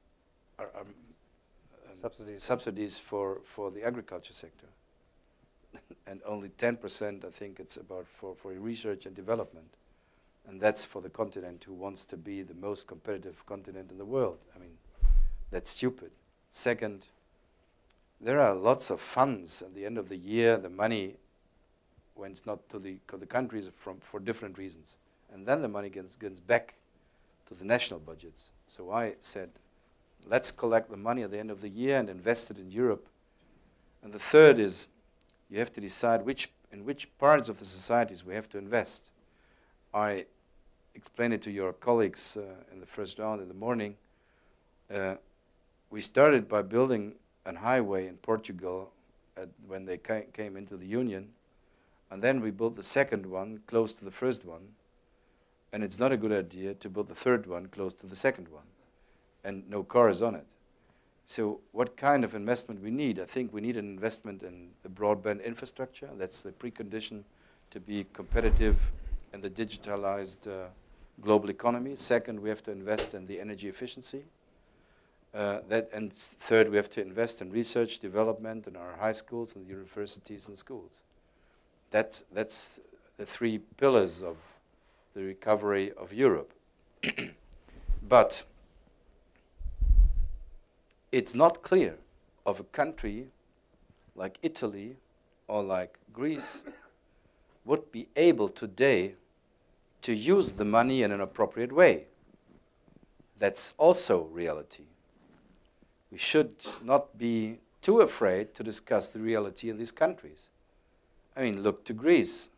B: for the agriculture sector, and only 10%, I think, it's about for research and development. And that's for the continent who wants to be the most competitive continent in the world. I mean, that's stupid. Second, there are lots of funds at the end of the year. The money went not to the countries for different reasons. And then the money gets back to the national budgets. So I said, let's collect the money at the end of the year and invest it in Europe. And the third is, you have to decide in which parts of the societies we have to invest. I explained it to your colleagues in the first round in the morning. We started by building a highway in Portugal when they came into the Union. And then we built the second one close to the first one. And it's not a good idea to build the third one close to the second one. And no cars on it. So what kind of investment we need? I think we need an investment in the broadband infrastructure. That's the precondition to be competitive in the digitalized global economy. Second, we have to invest in the energy efficiency. And third, we have to invest in research development in our high schools and the universities and schools. That's the three pillars of the recovery of Europe. But it's not clear of a country like Italy or like Greece would be able today to use the money in an appropriate way. That's also reality. We should not be too afraid to discuss the reality in these countries. I mean, look to Greece.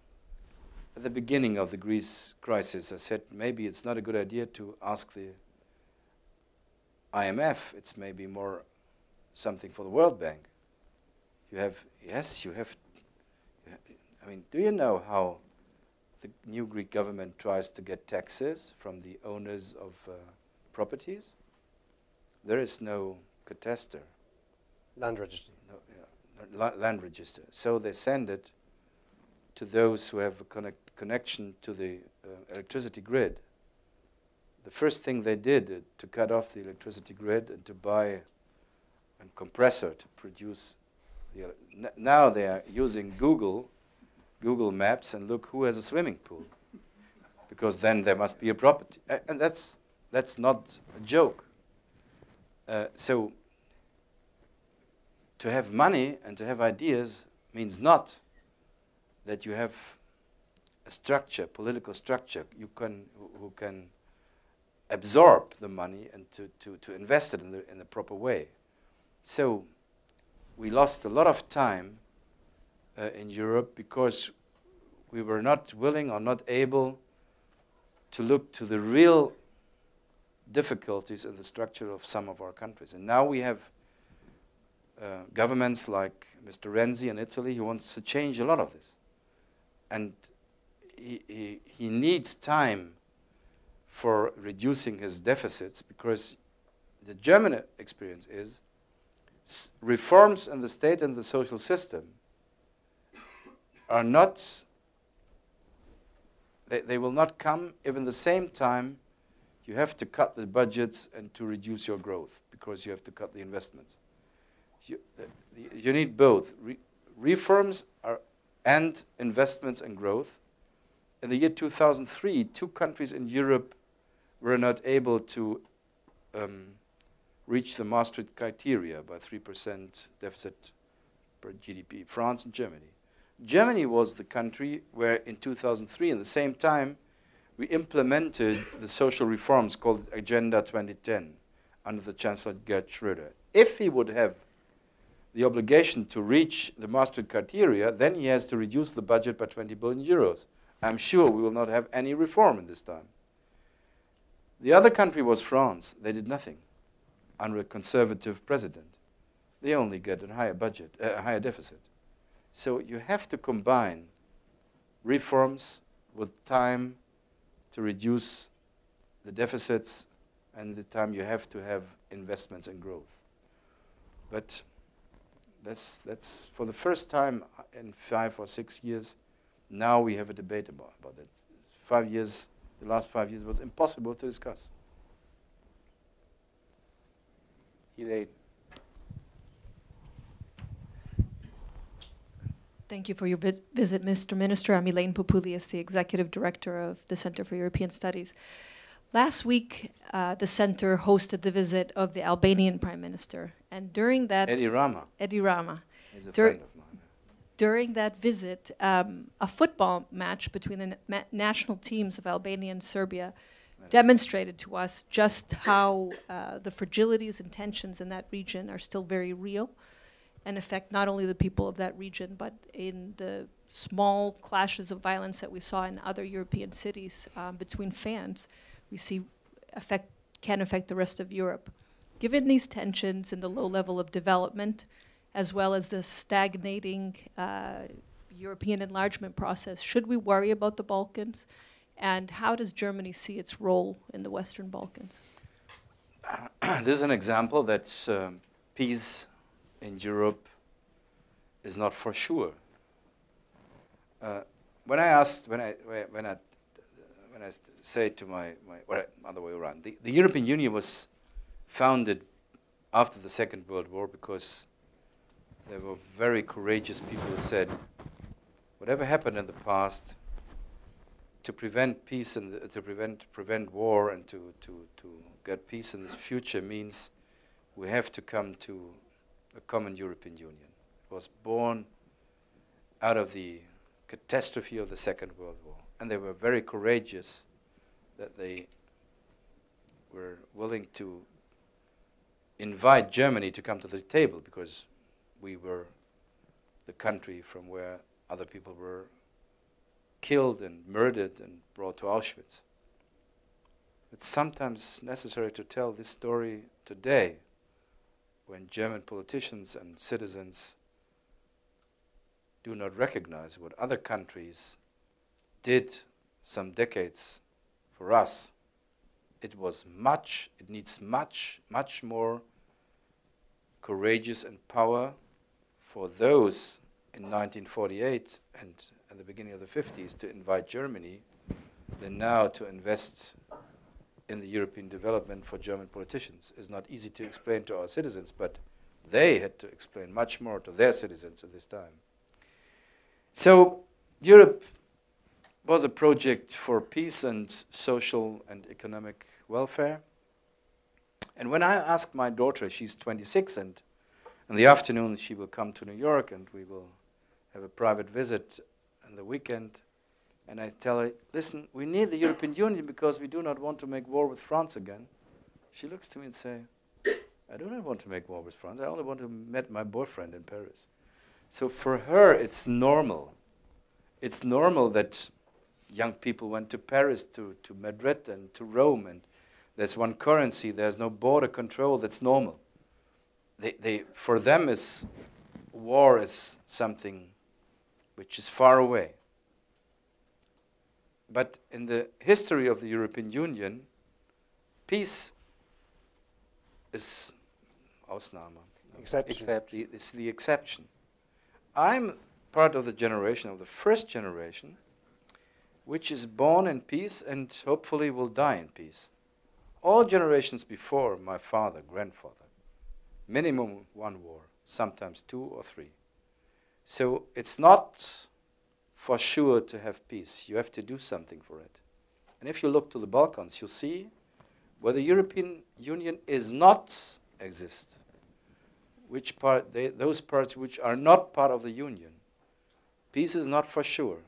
B: At the beginning of the Greece crisis, I said maybe it's not a good idea to ask the IMF. It's maybe more something for the World Bank. I mean, do you know how the new Greek government tries to get taxes from the owners of properties? There is no cataster.
D: Land register.
B: No, land register. So they send it to those who have a connection to the electricity grid. The first thing they did to cut off the electricity grid and to buy a compressor to produce the now they are using Google Maps and look who has a swimming pool, because then there must be a property, and that's not a joke. So to have money and to have ideas means not that you have a structure, political structure, who can absorb the money and to invest it in the proper way. So we lost a lot of time in Europe because we were not willing or not able to look to the real difficulties in the structure of some of our countries. And now we have governments like Mr. Renzi in Italy who wants to change a lot of this. And he needs time for reducing his deficits, because the German experience is reforms in the state and the social system are not, they will not come if in the same time you have to cut the budgets and to reduce your growth, because you have to cut the investments. You need both. Reforms and investments and growth. In the year 2003, 2 countries in Europe were not able to reach the Maastricht criteria by 3% deficit per GDP, France and Germany. Germany was the country where in 2003, in the same time, we implemented the social reforms called Agenda 2010 under the Chancellor Gerd Schröder. If he would have the obligation to reach the Maastricht criteria, then he has to reduce the budget by 20 billion euros. I'm sure we will not have any reform in this time. The other country was France. They did nothing under a conservative president. They only get a higher budget, a higher deficit. So you have to combine reforms with time to reduce the deficits, and the time you have to have investments and growth. But that's for the first time in 5 or 6 years, now we have a debate about that. 5 years, the last 5 years was impossible to discuss.
I: Thank you for your visit, Mr. Minister. I'm Elaine Popoulias, the Executive Director of the Center for European Studies. Last week, the Center hosted the visit of the Albanian Prime Minister. And during that...
B: Edi Rama.
I: Edi Rama.
B: He's a friend of mine.
I: During that visit, a football match between the national teams of Albania and Serbia demonstrated to us just how the fragilities and tensions in that region are still very real and affect not only the people of that region, but in the small clashes of violence that we saw in other European cities between fans, we see can affect the rest of Europe. Given these tensions and the low level of development, as well as the stagnating European enlargement process, should we worry about the Balkans? And how does Germany see its role in the Western Balkans?
B: This is an example that peace in Europe is not for sure. When I say to well, other way around, the European Union was founded after the Second World War because there were very courageous people who said, whatever happened in the past, to prevent peace and to prevent war and to get peace in this future means we have to come to a common European Union. It was born out of the catastrophe of the Second World War, and they were very courageous that they were willing to invite Germany to come to the table because we were the country from where other people were killed and murdered and brought to Auschwitz. It's sometimes necessary to tell this story today when German politicians and citizens do not recognize what other countries did some decades for us. It needs much more courageous and power for those in 1948 and at the beginning of the 50s to invite Germany than now to invest in the European development for German politicians. It's not easy to explain to our citizens, but they had to explain much more to their citizens at this time. So Europe was a project for peace and social and economic welfare. And when I asked my daughter, she's 26, and in the afternoon she will come to New York and we will have a private visit on the weekend, and I tell her, listen, we need the European Union because we do not want to make war with France again. She looks to me and says, I do not want to make war with France. I only want to meet my boyfriend in Paris. So for her, it's normal. It's normal that young people went to Paris, to Madrid, and to Rome, and there's one currency, there's no border control, that's normal. For them, war is something which is far away. But in the history of the European Union, peace is Ausnahme.
D: Exception.
B: It's the exception. I'm part of the generation, of the first generation, which is born in peace and hopefully will die in peace. All generations before my father, grandfather, minimum one war, sometimes two or three. So it's not for sure to have peace. You have to do something for it. And if you look to the Balkans, you'll see where the European Union is not exist, which part, those parts which are not part of the Union, peace is not for sure.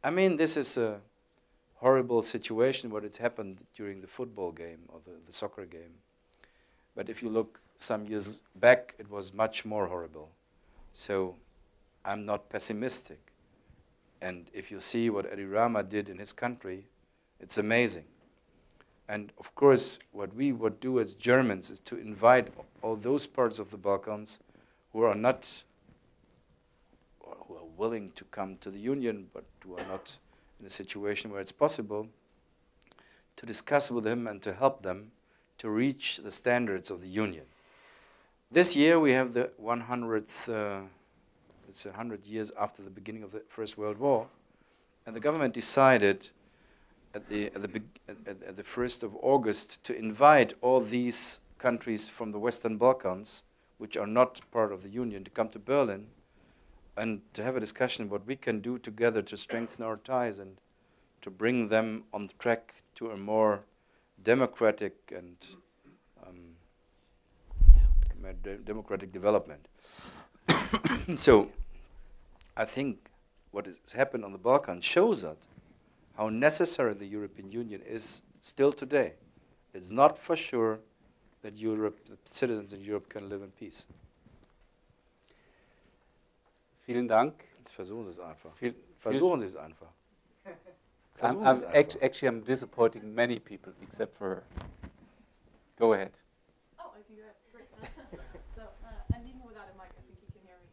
B: I mean, this is a horrible situation what it happened during the football game or the soccer game. But if you look some years back, it was much more horrible. So I'm not pessimistic. And if you see what Edi Rama did in his country, it's amazing. And of course, what we would do as Germans is to invite all those parts of the Balkans who are not, or who are willing to come to the Union, but who are not in a situation where it's possible, to discuss with them and to help them to reach the standards of the Union. This year we have the 100th, it's 100 years after the beginning of the First World War, and the government decided at the 1st of August to invite all these countries from the Western Balkans, which are not part of the Union, to come to Berlin and to have a discussion what we can do together to strengthen our ties and to bring them on the track to a more democratic and democratic development. So I think what has happened on the Balkans shows us how necessary the European Union is still today. It's not for sure that the citizens in Europe can live in peace.
A: Vielen Dank.
B: Versuchen Sie es einfach.
A: Versuchen
B: Sie es einfach.
A: Actually, I'm disappointing many people except for her. Go ahead.
J: Oh, I can go ahead. Great. So, and even without a mic, I think you can hear me.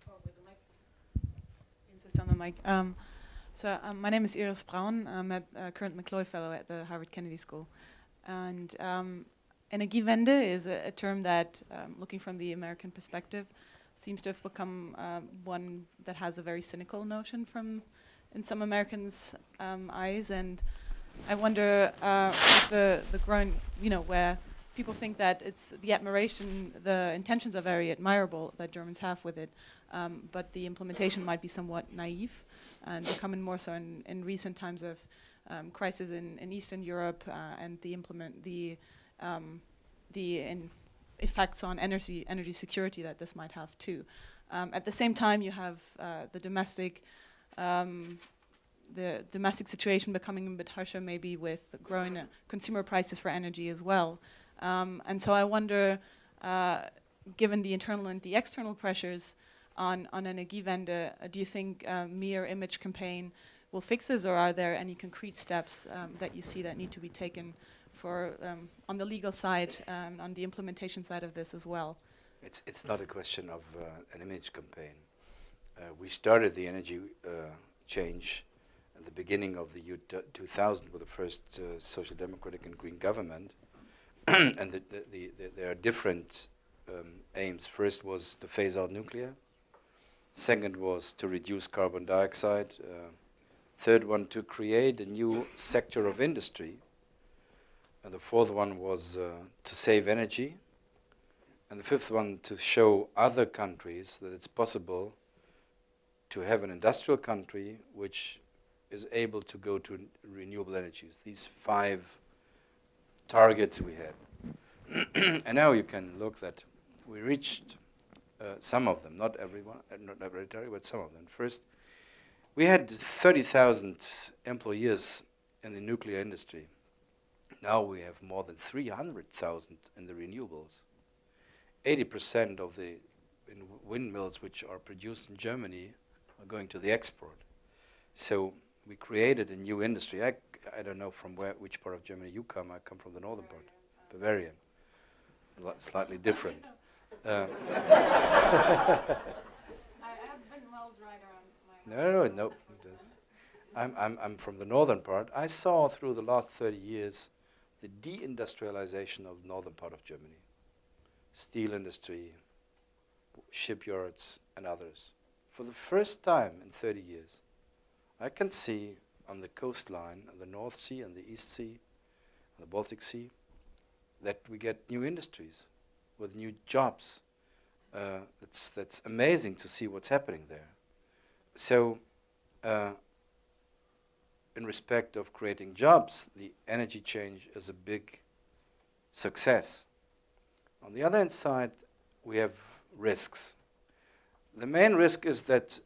J: Oh, with the mic. Insist on the mic. My name is Iris Braun. I'm a current McCloy Fellow at the Harvard Kennedy School. And Energiewende is a term that, looking from the American perspective, seems to have become one that has a very cynical notion in some Americans' eyes. And I wonder if the growing, where people think that it's the admiration, the intentions are very admirable that Germans have with it, but the implementation might be somewhat naive and becoming more so in recent times of crisis in Eastern Europe and the effects on energy security that this might have too. At the same time, you have the domestic situation becoming a bit harsher, maybe with growing consumer prices for energy as well. And so I wonder, given the internal and the external pressures on Energiewende, do you think mere image campaign will fix this, or are there any concrete steps that you see that need to be taken for on the legal side, on the implementation side of this as well?
B: It's not a question of an image campaign. We started the energy change at the beginning of the year 2000 with the first social democratic and green government, and there are different aims. First was to phase out nuclear. Second was to reduce carbon dioxide. Third one, to create a new sector of industry. And the fourth one was to save energy. And the fifth one, to show other countries that it's possible to have an industrial country which is able to go to renewable energies. These 5 targets we had. And now you can look that we reached some of them, not everyone, not every target, but some of them. First, we had 30,000 employees in the nuclear industry. Now we have more than 300,000 in the renewables. 80% of the windmills which are produced in Germany are going to the export. So we created a new industry. I don't know from which part of Germany you come. I come from the northern part, Bavarian. Slightly different.
J: I have windmills right around my
B: No. I'm from the northern part. I saw through the last 30 years the deindustrialization of the northern part of Germany. Steel industry, shipyards, and others. For the first time in 30 years, I can see on the coastline, on the North Sea and the East Sea, and the Baltic Sea, that we get new industries with new jobs. That's amazing to see what's happening there. So, in respect of creating jobs, the energy change is a big success. On the other hand side, we have risks. The main risk is that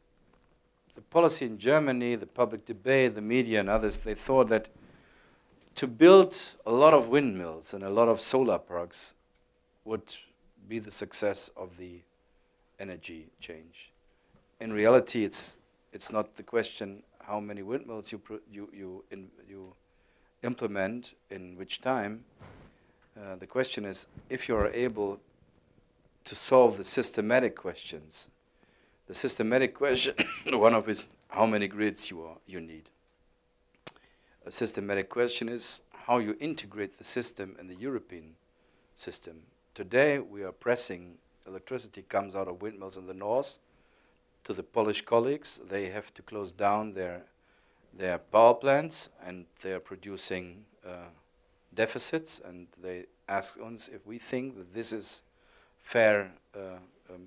B: the policy in Germany, the public debate, the media and others, they thought that to build a lot of windmills and a lot of solar parks would be the success of the energy change. In reality, it's not the question how many windmills you implement in which time. The question is if you are able to solve the systematic questions. The systematic question, one of is how many grids you need. A systematic question is how you integrate the system in the European system. Today we are pressing electricity comes out of windmills in the north to the Polish colleagues. They have to close down their power plants and they are producing deficits, and they ask us if we think that this is fair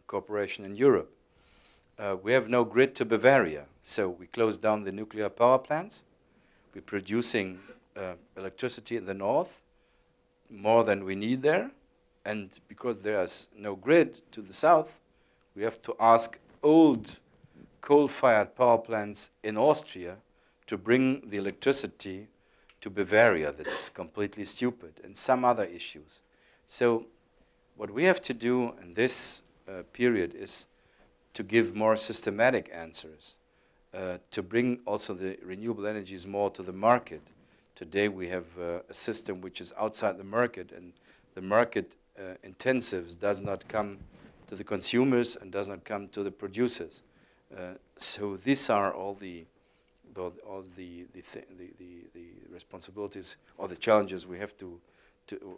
B: cooperation in Europe. we have no grid to Bavaria. So we closed down the nuclear power plants. We're producing electricity in the north, more than we need there. And because there's no grid to the south, we have to ask old coal-fired power plants in Austria to bring the electricity to Bavaria. That's completely stupid, and some other issues. So what we have to do in this period is to give more systematic answers, to bring also the renewable energies more to the market. Today we have a system which is outside the market, and the market intensives does not come to the consumers and does not come to the producers. So these are all the responsibilities or the challenges we have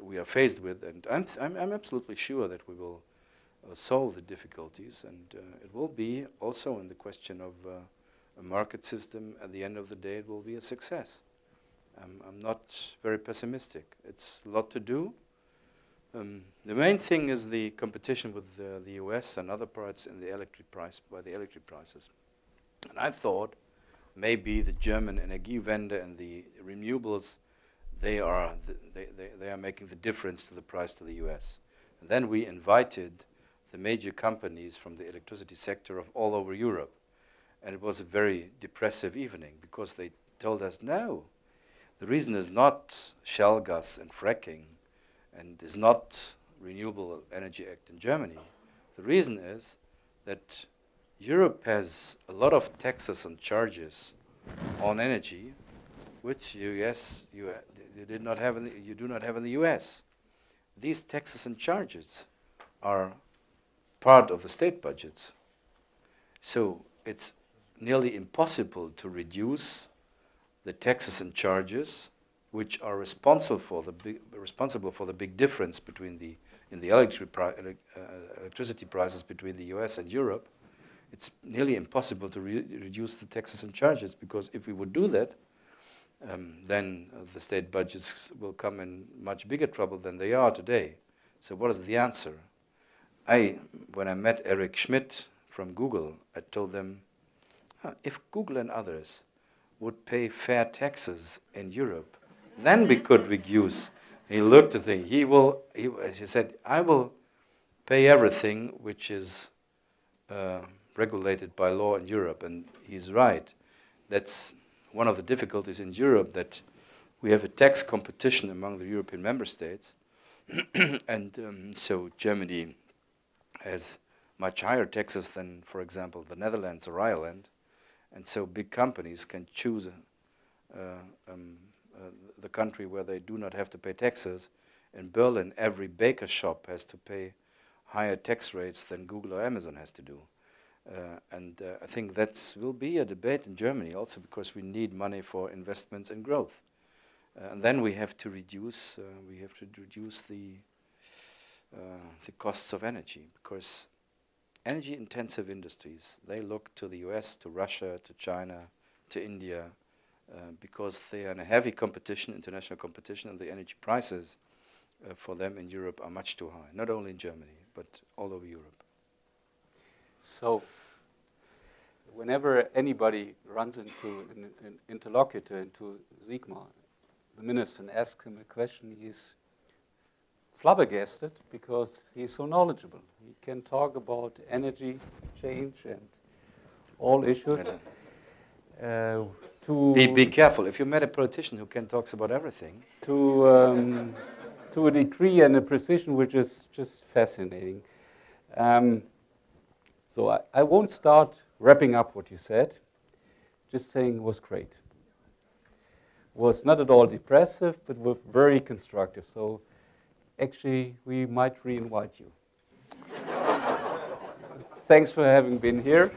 B: we are faced with, and I'm absolutely sure that we will solve the difficulties, and it will be also in the question of a market system. At the end of the day, it will be a success. I'm not very pessimistic. It's a lot to do. The main thing is the competition with the US and other parts in the electric prices. And I thought maybe the German Energiewende and the renewables, they are making the difference to the price to the US. And then we invited the major companies from the electricity sector of all over Europe. And it was a very depressive evening because they told us, no, the reason is not shale gas and fracking, and is not Renewable Energy Act in Germany. The reason is that Europe has a lot of taxes and charges on energy, which you do not have in the US. These taxes and charges are part of the state budgets. So it's nearly impossible to reduce the taxes and charges which are responsible for the big difference between the electricity prices between the US and Europe. It's nearly impossible to reduce the taxes and charges, because if we would do that, then the state budgets will come in much bigger trouble than they are today. So what is the answer? When I met Eric Schmidt from Google, I told them, if Google and others would pay fair taxes in Europe, then we could reduce. He looked at it. He said, I will pay everything which is regulated by law in Europe. And he's right. That's one of the difficulties in Europe, that we have a tax competition among the European member states. And so Germany has much higher taxes than, for example, the Netherlands or Ireland. And so big companies can choose the country where they do not have to pay taxes. In Berlin, every baker shop has to pay higher tax rates than Google or Amazon has to do. I think that will be a debate in Germany also, because we need money for investments and growth. And then we have to reduce the costs of energy, because energy-intensive industries, they look to the US, to Russia, to China, to India, because they are in a heavy competition, international competition, and the energy prices for them in Europe are much too high, not only in Germany, but all over Europe.
A: So whenever anybody runs into an interlocutor, into Sigmar, the minister, and asks him a question, he's flabbergasted because he's so knowledgeable. He can talk about energy change and all issues.
B: Be careful. If you met a politician who can talk about everything.
A: To a degree and a precision which is just fascinating. So I won't start wrapping up what you said, just saying it was great. Was not at all depressive, but was very constructive. So actually, we might re-invite you. Thanks for having been here,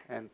A: and